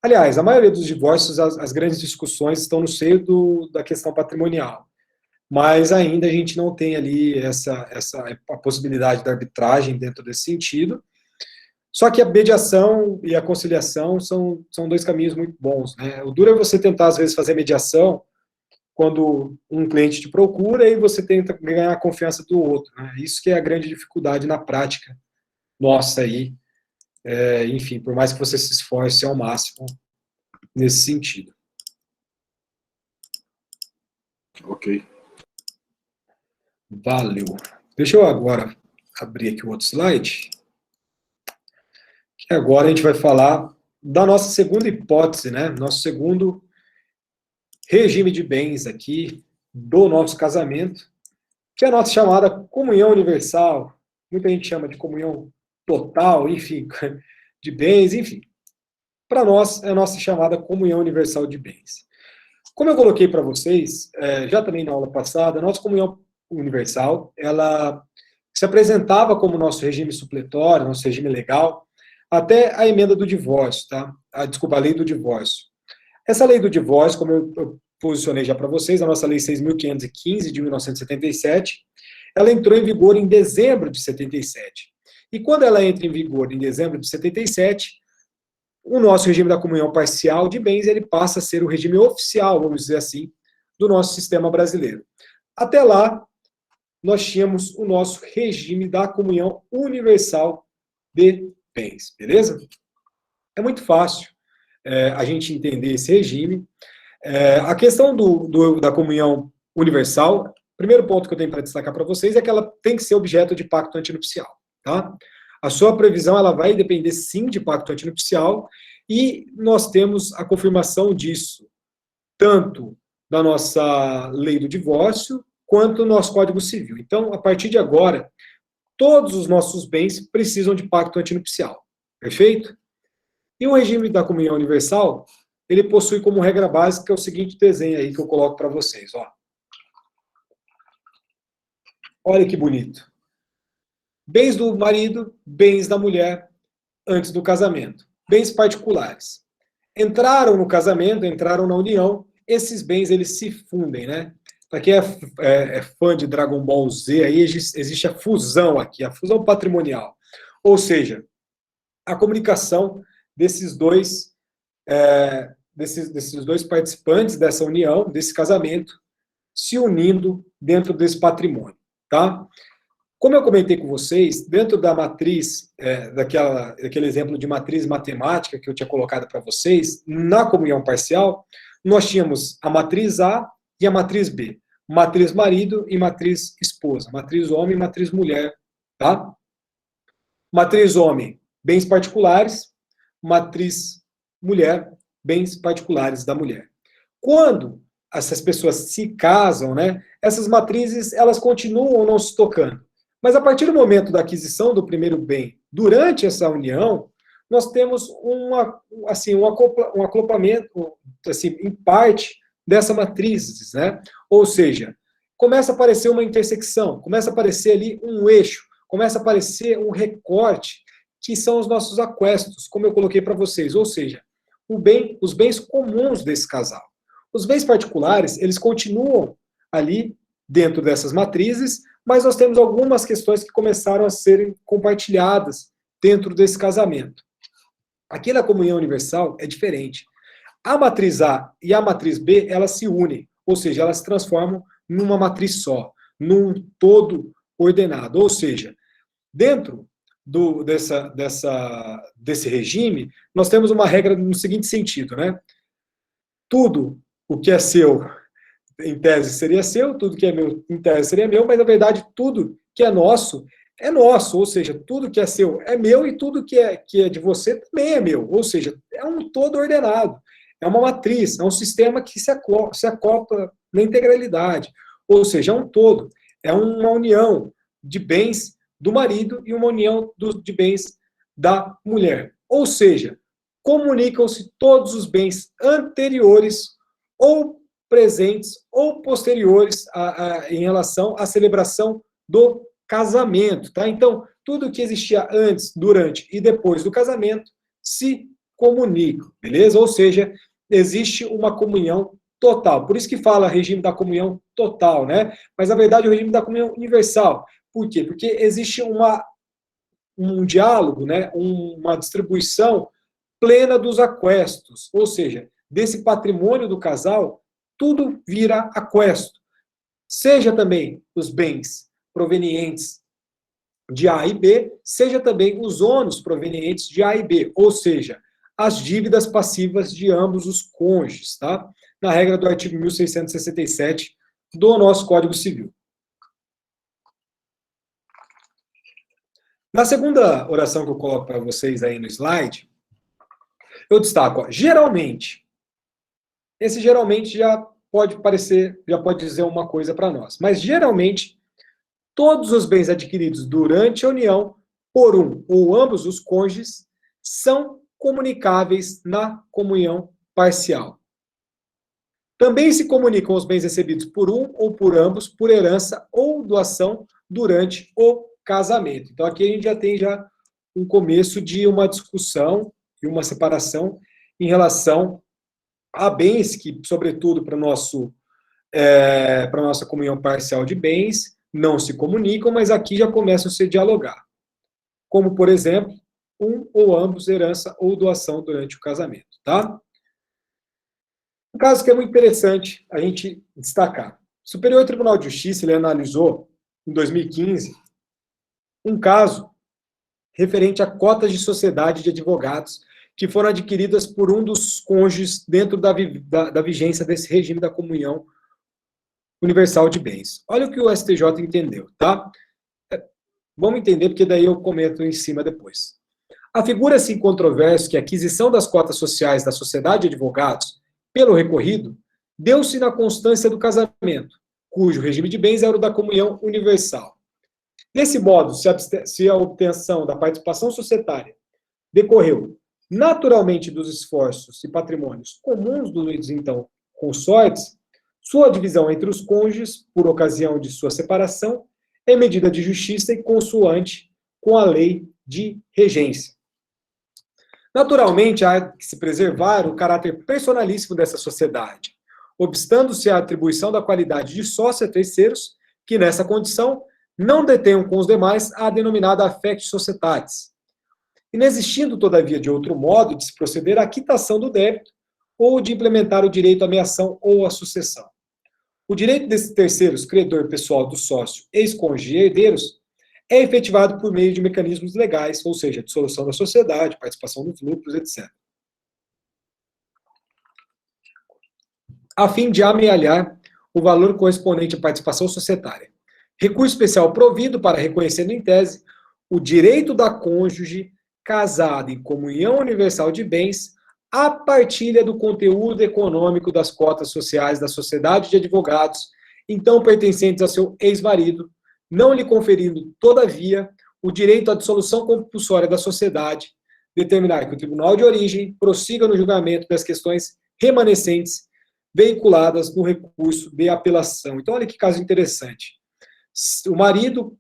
S1: aliás, a maioria dos divórcios, as grandes discussões estão no seio da questão patrimonial. Mas ainda a gente não tem ali a possibilidade da arbitragem dentro desse sentido. Só que a mediação e a conciliação são dois caminhos muito bons, né? O duro é você tentar, às vezes, fazer mediação quando um cliente te procura e você tenta ganhar a confiança do outro, né? Isso que é a grande dificuldade na prática nossa aí. Enfim, por mais que você se esforce ao máximo nesse sentido.
S2: Ok.
S1: Valeu. Deixa eu agora abrir aqui o outro slide. Que agora a gente vai falar da nossa segunda hipótese, né? Nosso segundo regime de bens aqui do nosso casamento, que é a nossa chamada comunhão universal. Muita gente chama de comunhão total, enfim, de bens, enfim. Para nós, é a nossa chamada comunhão universal de bens. Como eu coloquei para vocês, já também na aula passada, a nossa comunhão universal, ela se apresentava como nosso regime supletório, nosso regime legal, até a emenda do divórcio, tá? Desculpa, a lei do divórcio. Essa lei do divórcio, como eu posicionei já para vocês, a nossa lei 6.515 de 1977, ela entrou em vigor em dezembro de 77. E quando ela entra em vigor em dezembro de 77, o nosso regime da comunhão parcial de bens, ele passa a ser o regime oficial, vamos dizer assim, do nosso sistema brasileiro. Até lá, nós tínhamos o nosso regime da comunhão universal de bens, beleza? É muito fácil a gente entender esse regime. A questão da comunhão universal, o primeiro ponto que eu tenho para destacar para vocês é que ela tem que ser objeto de pacto antinupcial, tá? A sua previsão, ela vai depender, sim, de pacto antinupcial, e nós temos a confirmação disso, tanto da nossa lei do divórcio, quanto do nosso Código Civil. Então, a partir de agora, todos os nossos bens precisam de pacto antinupcial, perfeito? E o regime da comunhão universal, ele possui como regra básica o seguinte desenho aí que eu coloco para vocês, ó. Olha que bonito. Bens do marido, bens da mulher, antes do casamento. Bens particulares. Entraram no casamento, entraram na união, esses bens, eles se fundem, né? Para quem é fã de Dragon Ball Z, aí existe a fusão aqui, a fusão patrimonial. Ou seja, a comunicação desses dois participantes dessa união, desse casamento, se unindo dentro desse patrimônio, tá? Como eu comentei com vocês, dentro da matriz, daquele exemplo de matriz matemática que eu tinha colocado para vocês, na comunhão parcial, nós tínhamos a matriz A e a matriz B. Matriz marido e matriz esposa. Matriz homem e matriz mulher, tá? Matriz homem, bens particulares. Matriz mulher, bens particulares da mulher. Quando essas pessoas se casam, né, essas matrizes, elas continuam não se tocando. Mas a partir do momento da aquisição do primeiro bem, durante essa união, nós temos um acoplamento, assim, em parte, dessa matriz, né? Ou seja, começa a aparecer uma intersecção, começa a aparecer ali um eixo, começa a aparecer um recorte, que são os nossos aquestos, como eu coloquei para vocês, ou seja, os bens comuns desse casal. Os bens particulares, eles continuam ali dentro dessas matrizes, mas nós temos algumas questões que começaram a serem compartilhadas dentro desse casamento. Aqui na comunhão universal é diferente. A matriz A e a matriz B, elas se unem, ou seja, elas se transformam numa matriz só, num todo ordenado. Ou seja, dentro desse regime, nós temos uma regra no seguinte sentido, né? Tudo o que é seu, em tese, seria seu, tudo que é meu, em tese, seria meu, mas, na verdade, tudo que é nosso, ou seja, tudo que é seu é meu e tudo que é de você também é meu, ou seja, é um todo ordenado, é uma matriz, é um sistema que se acopla na integralidade, ou seja, é um todo, é uma união de bens do marido e uma união de bens da mulher, ou seja, comunicam-se todos os bens anteriores ou presentes ou posteriores em relação à celebração do casamento, tá? Então, tudo que existia antes, durante e depois do casamento se comunica, beleza? Ou seja, existe uma comunhão total. Por isso que fala regime da comunhão total, né? Mas, na verdade, é o regime da comunhão universal. Por quê? Porque existe um diálogo, né? Uma distribuição plena dos aquestos, ou seja, desse patrimônio do casal, tudo vira aquesto. Seja também os bens provenientes de A e B, seja também os ônus provenientes de A e B, ou seja, as dívidas passivas de ambos os cônjuges, tá? Na regra do artigo 1667 do nosso Código Civil. Na segunda oração que eu coloco para vocês aí no slide, eu destaco, ó, geralmente. Esse geralmente já pode dizer uma coisa para nós. Mas, geralmente, todos os bens adquiridos durante a união, por um ou ambos os cônjuges, são comunicáveis na comunhão parcial. Também se comunicam os bens recebidos por um ou por ambos, por herança ou doação durante o casamento. Então, aqui a gente já tem um começo de uma discussão e uma separação em relação a bens que, sobretudo, para nossa comunhão parcial de bens, não se comunicam, mas aqui já começam a se dialogar. Como, por exemplo, um ou ambos, herança ou doação durante o casamento, tá? Um caso que é muito interessante a gente destacar. O Superior Tribunal de Justiça, ele analisou, em 2015, um caso referente a cotas de sociedade de advogados que foram adquiridas por um dos cônjuges dentro da vigência desse regime da comunhão universal de bens. Olha o que o STJ entendeu, tá? Vamos entender, porque daí eu comento em cima depois. Afigura-se em controvérsia que a aquisição das cotas sociais da sociedade de advogados pelo recorrido deu-se na constância do casamento, cujo regime de bens era o da comunhão universal. Desse modo, se a obtenção da participação societária decorreu naturalmente dos esforços e patrimônios comuns dos, então, consortes, sua divisão entre os cônjuges, por ocasião de sua separação, é medida de justiça e consoante com a lei de regência. Naturalmente, há que se preservar o caráter personalíssimo dessa sociedade, obstando-se a atribuição da qualidade de sócio a terceiros, que nessa condição não detenham com os demais a denominada affectio societatis, inexistindo, todavia, de outro modo de se proceder à quitação do débito ou de implementar o direito à meação ou à sucessão. O direito desses terceiros, credor pessoal do sócio, ex-cônjuge e herdeiros, é efetivado por meio de mecanismos legais, ou seja, dissolução da sociedade, participação nos lucros, etc. A fim de amealhar o valor correspondente à participação societária. Recurso especial provido para reconhecer, em tese, o direito da cônjuge casada em comunhão universal de bens à partilha do conteúdo econômico das cotas sociais da sociedade de advogados, então pertencentes a seu ex-marido, não lhe conferindo, todavia, o direito à dissolução compulsória da sociedade, determinar que o tribunal de origem prossiga no julgamento das questões remanescentes veiculadas no recurso de apelação. Então, olha que caso interessante. O marido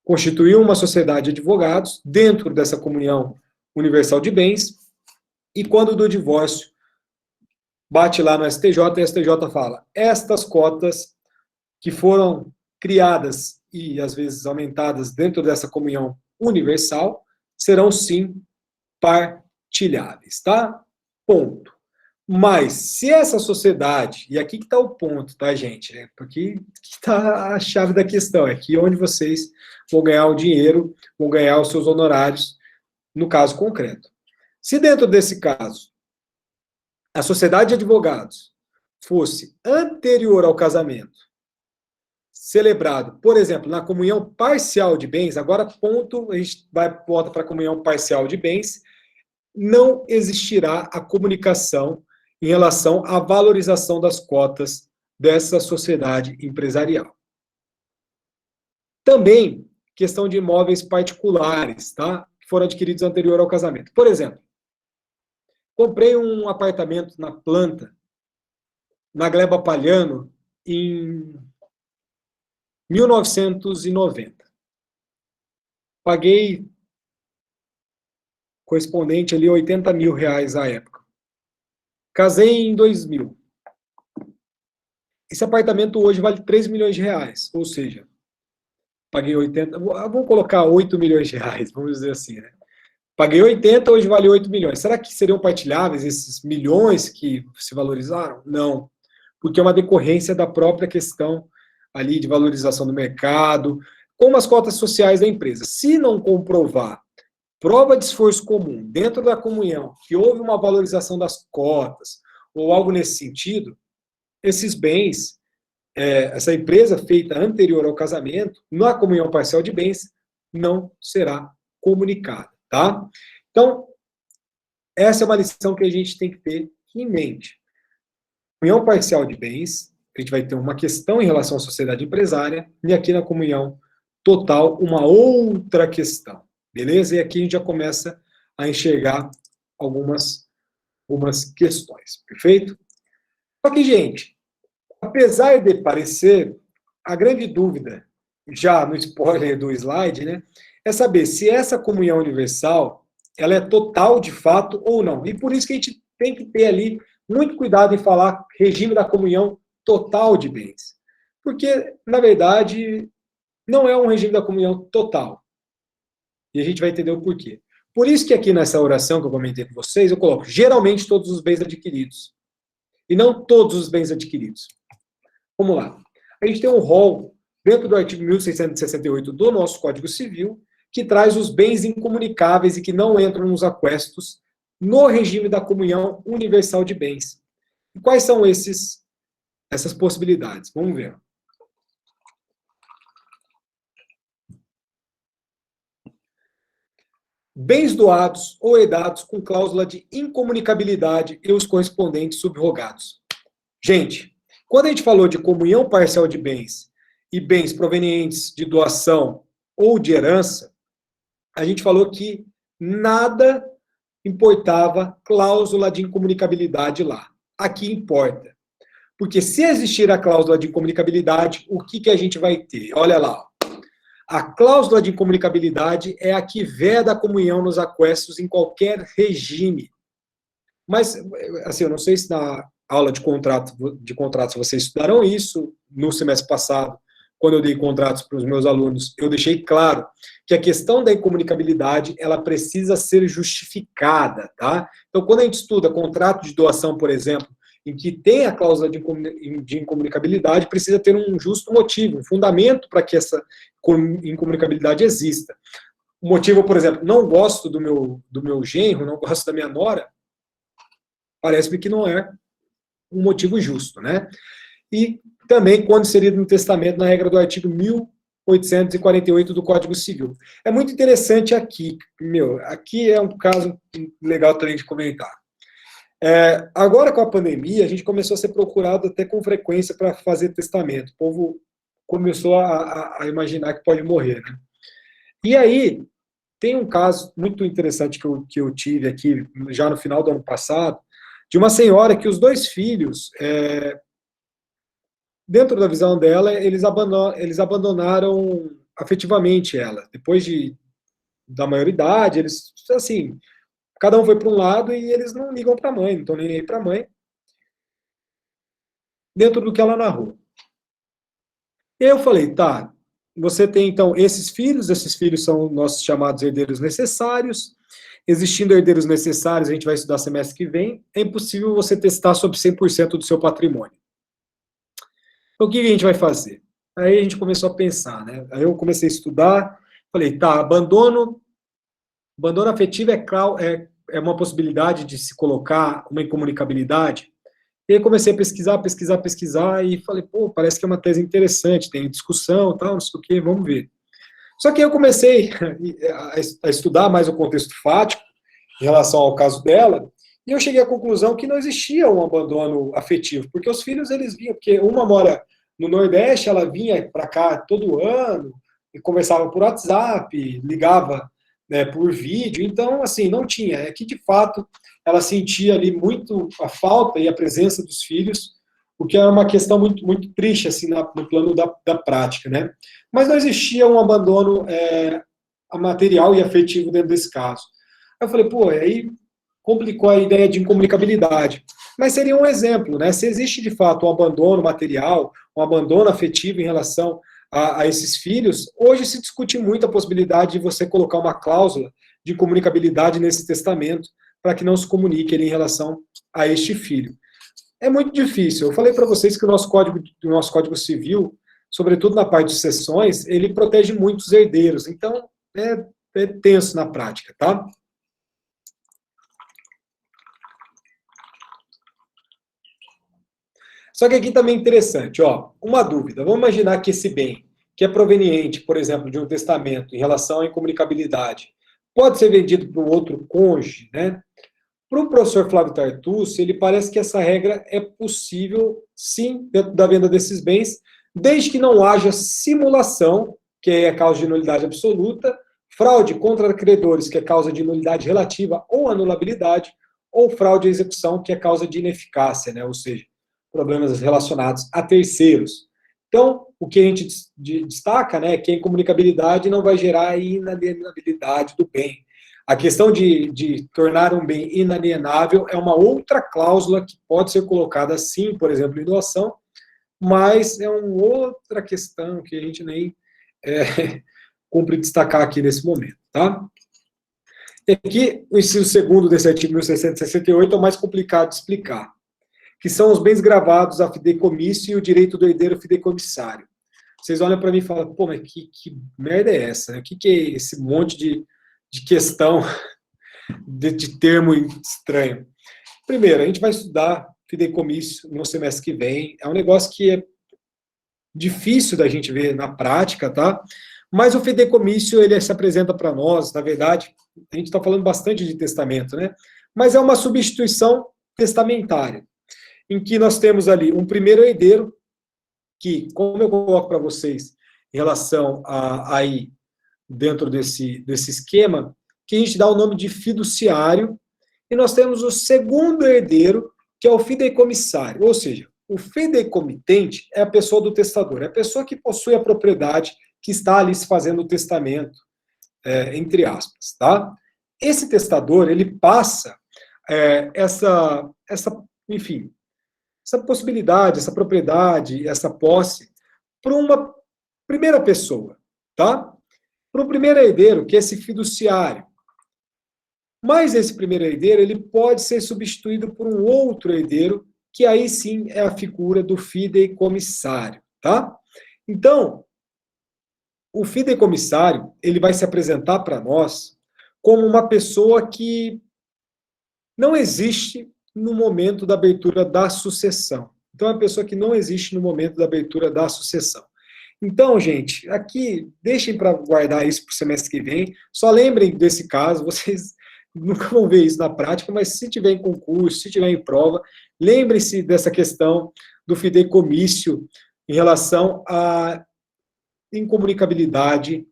S1: constituiu uma sociedade de advogados dentro dessa comunhão universal de bens, e quando do divórcio, bate lá no STJ, e o STJ fala, estas cotas que foram criadas e, às vezes, aumentadas dentro dessa comunhão universal, serão, sim, partilháveis, tá? Ponto. Mas, se essa sociedade, e aqui que está o ponto, tá, gente? Porque está a chave da questão, é aqui onde vocês vão ganhar o dinheiro, vão ganhar os seus honorários, no caso concreto. Se dentro desse caso, a sociedade de advogados fosse anterior ao casamento, celebrado, por exemplo, na comunhão parcial de bens, agora ponto, a gente volta para a comunhão parcial de bens, não existirá a comunicação em relação à valorização das cotas dessa sociedade empresarial. Também, questão de imóveis particulares, tá? Que foram adquiridos anterior ao casamento. Por exemplo, comprei um apartamento na planta, na Gleba Palhano, em 1990. Paguei correspondente ali a R$80 mil à época. Casei em 2000. Esse apartamento hoje vale R$3 milhões, ou seja, paguei 80, vamos colocar R$8 milhões, vamos dizer assim, né? Paguei 80, hoje vale 8 milhões. Será que seriam partilháveis esses milhões que se valorizaram? Não, porque é uma decorrência da própria questão ali de valorização do mercado, como as cotas sociais da empresa. Se não comprovar prova de esforço comum dentro da comunhão, que houve uma valorização das cotas, ou algo nesse sentido, esses bens, essa empresa feita anterior ao casamento, na comunhão parcial de bens, não será comunicada, tá? Então, essa é uma lição que a gente tem que ter em mente. Comunhão parcial de bens, a gente vai ter uma questão em relação à sociedade empresária, e aqui na comunhão total, uma outra questão. Beleza? E aqui a gente já começa a enxergar algumas questões. Perfeito? Só que, gente, apesar de parecer, a grande dúvida, já no spoiler do slide, né, é saber se essa comunhão universal ela é total de fato ou não. E por isso que a gente tem que ter ali muito cuidado em falar regime da comunhão total de bens. Porque, na verdade, não é um regime da comunhão total. E a gente vai entender o porquê. Por isso que aqui nessa oração que eu comentei com vocês, eu coloco geralmente todos os bens adquiridos. E não todos os bens adquiridos. Vamos lá. A gente tem um rol dentro do artigo 1668 do nosso Código Civil, que traz os bens incomunicáveis e que não entram nos aquestos no regime da comunhão universal de bens. E quais são essas possibilidades? Vamos ver. Bens doados ou herdados com cláusula de incomunicabilidade e os correspondentes subrogados. Gente, quando a gente falou de comunhão parcial de bens e bens provenientes de doação ou de herança, a gente falou que nada importava cláusula de incomunicabilidade lá. Aqui importa. Porque se existir a cláusula de incomunicabilidade, o que a gente vai ter? Olha lá, ó. A cláusula de incomunicabilidade é a que veda a comunhão nos aquestos em qualquer regime. Mas, assim, eu não sei se na aula de contratos vocês estudaram isso. No semestre passado, quando eu dei contratos para os meus alunos, eu deixei claro que a questão da incomunicabilidade, ela precisa ser justificada, tá? Então, quando a gente estuda contrato de doação, por exemplo, em que tem a cláusula de incomunicabilidade, precisa ter um justo motivo, um fundamento para que essa incomunicabilidade exista. O motivo, por exemplo, não gosto do meu genro, não gosto da minha nora, parece-me que não é um motivo justo, né? E também quando inserido no testamento, na regra do artigo 1848 do Código Civil. É muito interessante aqui, aqui é um caso legal também de comentar. Agora, com a pandemia, a gente começou a ser procurado até com frequência para fazer testamento. O povo começou a imaginar que pode morrer, né? E aí, tem um caso muito interessante que eu tive aqui, já no final do ano passado, de uma senhora que os dois filhos, dentro da visão dela, eles abandonaram afetivamente ela. Depois da maioridade, eles, assim, cada um foi para um lado e eles não ligam para a mãe, não estão nem aí para a mãe, dentro do que ela narrou. E aí eu falei, tá, você tem então esses filhos são nossos chamados herdeiros necessários. Existindo herdeiros necessários, a gente vai estudar semestre que vem, é impossível você testar sobre 100% do seu patrimônio. Então, o que a gente vai fazer? Aí a gente começou a pensar, né? Aí eu comecei a estudar, falei, tá, abandono afetivo é uma possibilidade de se colocar uma incomunicabilidade. E aí comecei a pesquisar, e falei, pô, parece que é uma tese interessante, tem discussão, tal, não sei o quê, vamos ver. Só que eu comecei a estudar mais o contexto fático em relação ao caso dela, e eu cheguei à conclusão que não existia um abandono afetivo, porque os filhos, eles vinham, porque uma mora no Nordeste, ela vinha para cá todo ano, e conversava por WhatsApp, ligava, né, por vídeo, então, assim, não tinha. É que, de fato, ela sentia ali muito a falta e a presença dos filhos, o que é uma questão muito, muito triste, assim, no plano da prática, né? Mas não existia um abandono material e afetivo dentro desse caso. Aí eu falei, pô, aí complicou a ideia de incomunicabilidade. Mas seria um exemplo, né? Se existe, de fato, um abandono material, um abandono afetivo em relação a esses filhos, hoje se discute muito a possibilidade de você colocar uma cláusula de comunicabilidade nesse testamento, para que não se comunique ele em relação a este filho. É muito difícil. Eu falei para vocês que o nosso Código Civil, sobretudo na parte de sucessões, ele protege muito os herdeiros. Então, é tenso na prática, tá? Só que aqui também é interessante, ó, uma dúvida. Vamos imaginar que esse bem, que é proveniente, por exemplo, de um testamento em relação à incomunicabilidade, pode ser vendido para o outro cônjuge, né? Para o professor Flávio Tartucci, ele parece que essa regra é possível, sim, dentro da venda desses bens, desde que não haja simulação, que é a causa de nulidade absoluta, fraude contra credores, que é causa de nulidade relativa ou anulabilidade, ou fraude à execução, que é causa de ineficácia, né? Ou seja, problemas relacionados a terceiros. Então, o que a gente destaca, né, é que a incomunicabilidade não vai gerar a inalienabilidade do bem. A questão de tornar um bem inalienável é uma outra cláusula que pode ser colocada, sim, por exemplo, em doação, mas é uma outra questão que a gente nem cumpre destacar aqui nesse momento, tá? E aqui, o inciso segundo desse artigo 1668 é o mais complicado de explicar, que são os bens gravados a fideicomisso e o direito do herdeiro fideicomissário. Vocês olham para mim e falam, pô, mas que merda é essa? Né? O que é esse monte de questão, de termo estranho? Primeiro, a gente vai estudar fideicomisso no semestre que vem. É um negócio que é difícil da gente ver na prática, tá? Mas o fideicomisso, ele se apresenta para nós, na verdade, a gente está falando bastante de testamento, né? Mas é uma substituição testamentária, em que nós temos ali um primeiro herdeiro, que, como eu coloco para vocês, em relação aí, dentro desse esquema, que a gente dá o nome de fiduciário, e nós temos o segundo herdeiro, que é o fideicomissário, ou seja, o fideicomitente é a pessoa do testador, é a pessoa que possui a propriedade que está ali se fazendo o testamento, entre aspas, tá? Esse testador, ele passa enfim, essa possibilidade, essa propriedade, essa posse, para uma primeira pessoa, tá? Para o primeiro herdeiro, que é esse fiduciário. Mas esse primeiro herdeiro, ele pode ser substituído por um outro herdeiro, que aí sim é a figura do fideicomissário, tá? Então, o fideicomissário, ele vai se apresentar para nós como uma pessoa que não existe no momento da abertura da sucessão. Então, é uma pessoa que não existe no momento da abertura da sucessão. Então, gente, aqui, deixem para guardar isso para o semestre que vem, só lembrem desse caso, vocês nunca vão ver isso na prática, mas se tiver em concurso, se tiver em prova, lembrem-se dessa questão do fideicomício em relação a incomunicabilidade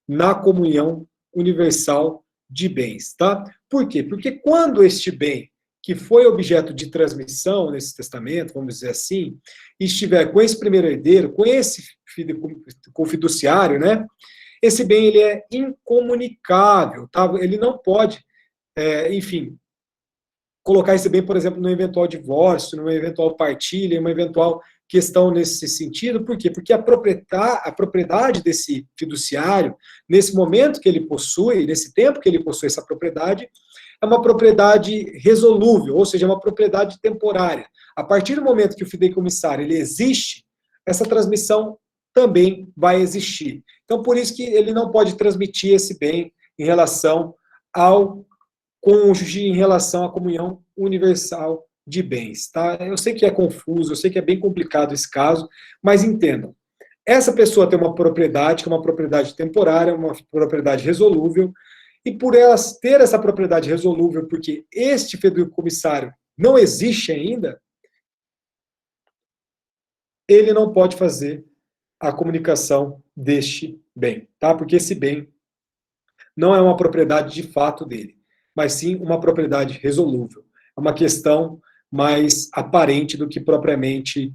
S1: na comunhão universal de bens, tá? Por quê? Porque quando este bem, que foi objeto de transmissão nesse testamento, vamos dizer assim, estiver com esse primeiro herdeiro, com esse fiduciário, né? Esse bem, ele é incomunicável, tá? Ele não pode, enfim, colocar esse bem, por exemplo, num eventual divórcio, numa eventual partilha, uma eventual questão nesse sentido. Por quê? Porque a propriedade desse fiduciário, nesse momento que ele possui, nesse tempo que ele possui essa propriedade, é uma propriedade resolúvel, ou seja, é uma propriedade temporária. A partir do momento que o fideicomissário ele existe, essa transmissão também vai existir. Então, por isso que ele não pode transmitir esse bem em relação ao cônjuge, em relação à comunhão universal de bens, tá? Eu sei que é confuso, eu sei que é bem complicado esse caso, mas entendam. Essa pessoa tem uma propriedade, que é uma propriedade temporária, uma propriedade resolúvel, e por ela ter essa propriedade resolúvel, porque este fideicomissário não existe ainda, ele não pode fazer a comunicação deste bem, tá? Porque esse bem não é uma propriedade de fato dele, mas sim uma propriedade resolúvel. É uma questão mais aparente do que propriamente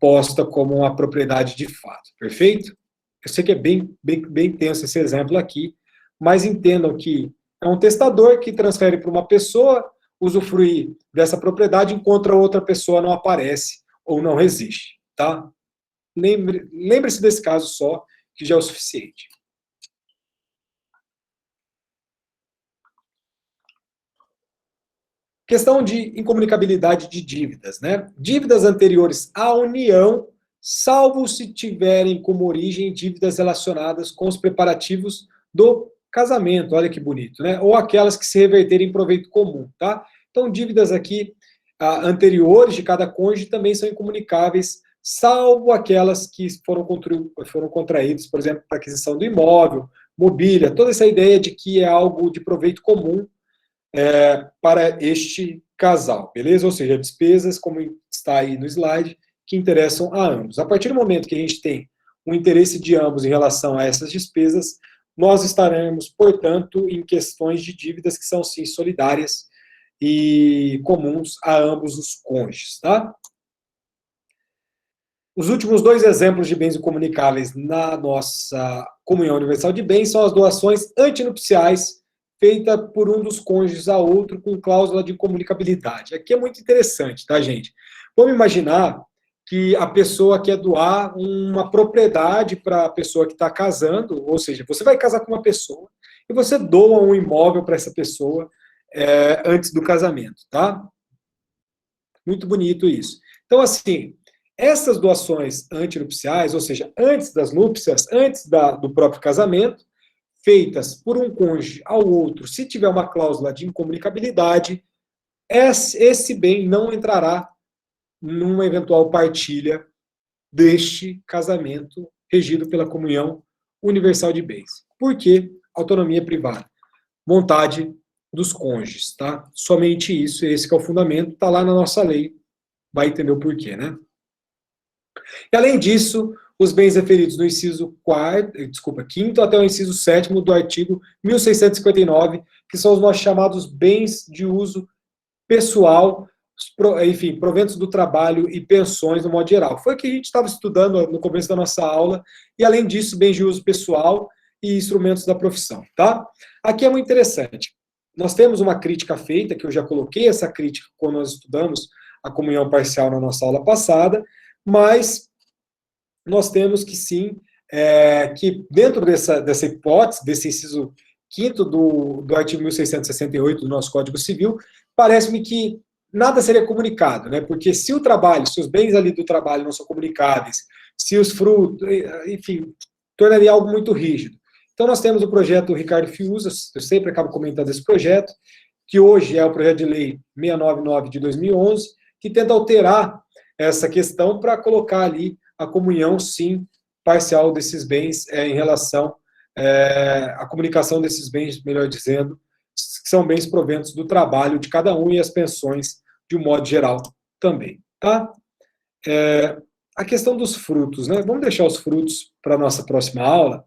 S1: posta como uma propriedade de fato, perfeito? Eu sei que é bem tenso esse exemplo aqui, mas entendam que é um testador que transfere para uma pessoa usufruir dessa propriedade enquanto a outra pessoa não aparece ou não existe, tá? Lembre-se desse caso só, que já é o suficiente. Questão de incomunicabilidade de dívidas, né? Dívidas anteriores à união, salvo se tiverem como origem dívidas relacionadas com os preparativos do casamento, olha que bonito, né? Ou aquelas que se reverterem em proveito comum, tá? Então, dívidas aqui anteriores de cada cônjuge também são incomunicáveis, salvo aquelas que foram contraídas, por exemplo, para aquisição do imóvel, mobília, toda essa ideia de que é algo de proveito comum para este casal, beleza? Ou seja, despesas, como está aí no slide, que interessam a ambos. A partir do momento que a gente tem um interesse de ambos em relação a essas despesas, nós estaremos, portanto, em questões de dívidas que são, sim, solidárias e comuns a ambos os cônjuges, tá? Os últimos dois exemplos de bens incomunicáveis na nossa comunhão universal de bens são as doações antinupciais feita por um dos cônjuges a outro com cláusula de incomunicabilidade. Aqui é muito interessante, tá, gente? Vamos imaginar que a pessoa quer doar uma propriedade para a pessoa que está casando, ou seja, você vai casar com uma pessoa e você doa um imóvel para essa pessoa antes do casamento, tá? Muito bonito isso. Então, assim, essas doações antinupciais, ou seja, antes das núpcias, antes do próprio casamento, feitas por um cônjuge ao outro, se tiver uma cláusula de incomunicabilidade, esse bem não entrará numa eventual partilha deste casamento regido pela comunhão universal de bens. Por quê? Autonomia privada. Vontade dos cônjuges, tá? Somente isso, esse que é o fundamento, tá lá na nossa lei, vai entender o porquê, né? E além disso, os bens referidos no inciso 5º até o inciso 7º do artigo 1659, que são os nossos chamados bens de uso pessoal, enfim, proventos do trabalho e pensões no modo geral. Foi o que a gente estava estudando no começo da nossa aula, e além disso, bens de uso pessoal e instrumentos da profissão, tá? Aqui é muito interessante. Nós temos uma crítica feita, que eu já coloquei essa crítica quando nós estudamos a comunhão parcial na nossa aula passada, mas nós temos que sim, que dentro dessa hipótese, desse inciso 5º do artigo 1668 do nosso Código Civil, parece-me que nada seria comunicado, né? Porque se o trabalho, se os bens ali do trabalho não são comunicáveis, se os frutos, enfim, tornaria algo muito rígido. Então nós temos o projeto Ricardo Fiuza, eu sempre acabo comentando esse projeto, que hoje é o projeto de lei 699 de 2011, que tenta alterar essa questão para colocar ali a comunhão, sim, parcial desses bens em relação à comunicação desses bens, melhor dizendo, que são bens proventos do trabalho de cada um e as pensões, de um modo geral, também. Tá? a questão dos frutos, né? Vamos deixar os frutos para a nossa próxima aula,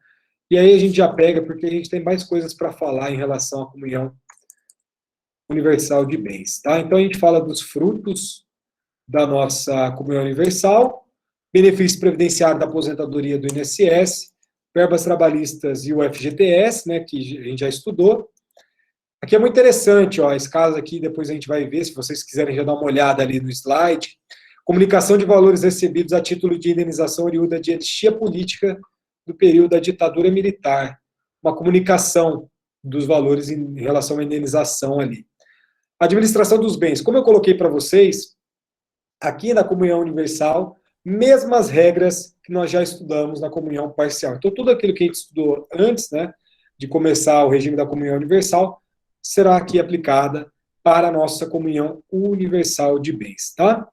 S1: e aí a gente já pega, porque a gente tem mais coisas para falar em relação à comunhão universal de bens, tá? Então a gente fala dos frutos da nossa comunhão universal, benefício previdenciário da aposentadoria do INSS, verbas trabalhistas e o FGTS, né, que a gente já estudou. Aqui é muito interessante, ó, esse caso aqui, depois a gente vai ver, se vocês quiserem já dar uma olhada ali no slide. Comunicação de valores recebidos a título de indenização oriunda de anistia política do período da ditadura militar. Uma comunicação dos valores em relação à indenização ali. Administração dos bens. Como eu coloquei para vocês, aqui na comunhão universal, mesmas regras que nós já estudamos na comunhão parcial. Então, tudo aquilo que a gente estudou antes, né, de começar o regime da comunhão universal, será aqui aplicada para a nossa comunhão universal de bens, tá?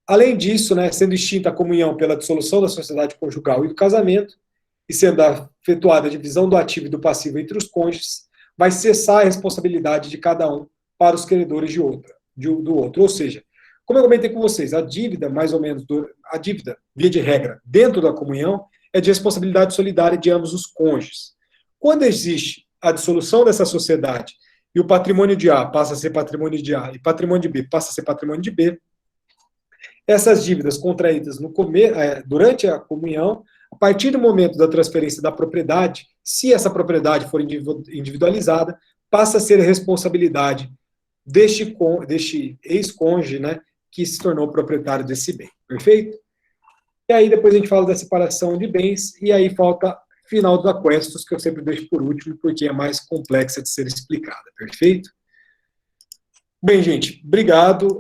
S1: Além disso, né, sendo extinta a comunhão pela dissolução da sociedade conjugal e do casamento, e sendo efetuada a divisão do ativo e do passivo entre os cônjuges, vai cessar a responsabilidade de cada um para os credores do outro. Ou seja, como eu comentei com vocês, a dívida, mais ou menos, a dívida, via de regra, dentro da comunhão, é de responsabilidade solidária de ambos os cônjuges. Quando existe a dissolução dessa sociedade e o patrimônio de A passa a ser patrimônio de A e patrimônio de B passa a ser patrimônio de B, essas dívidas contraídas durante a comunhão, a partir do momento da transferência da propriedade, se essa propriedade for individualizada, passa a ser a responsabilidade deste ex-cônjuge, né, que se tornou proprietário desse bem. Perfeito? E aí depois a gente fala da separação de bens, e aí falta final dos aquestos, que eu sempre deixo por último, porque é mais complexa de ser explicada. Perfeito? Bem, gente, obrigado.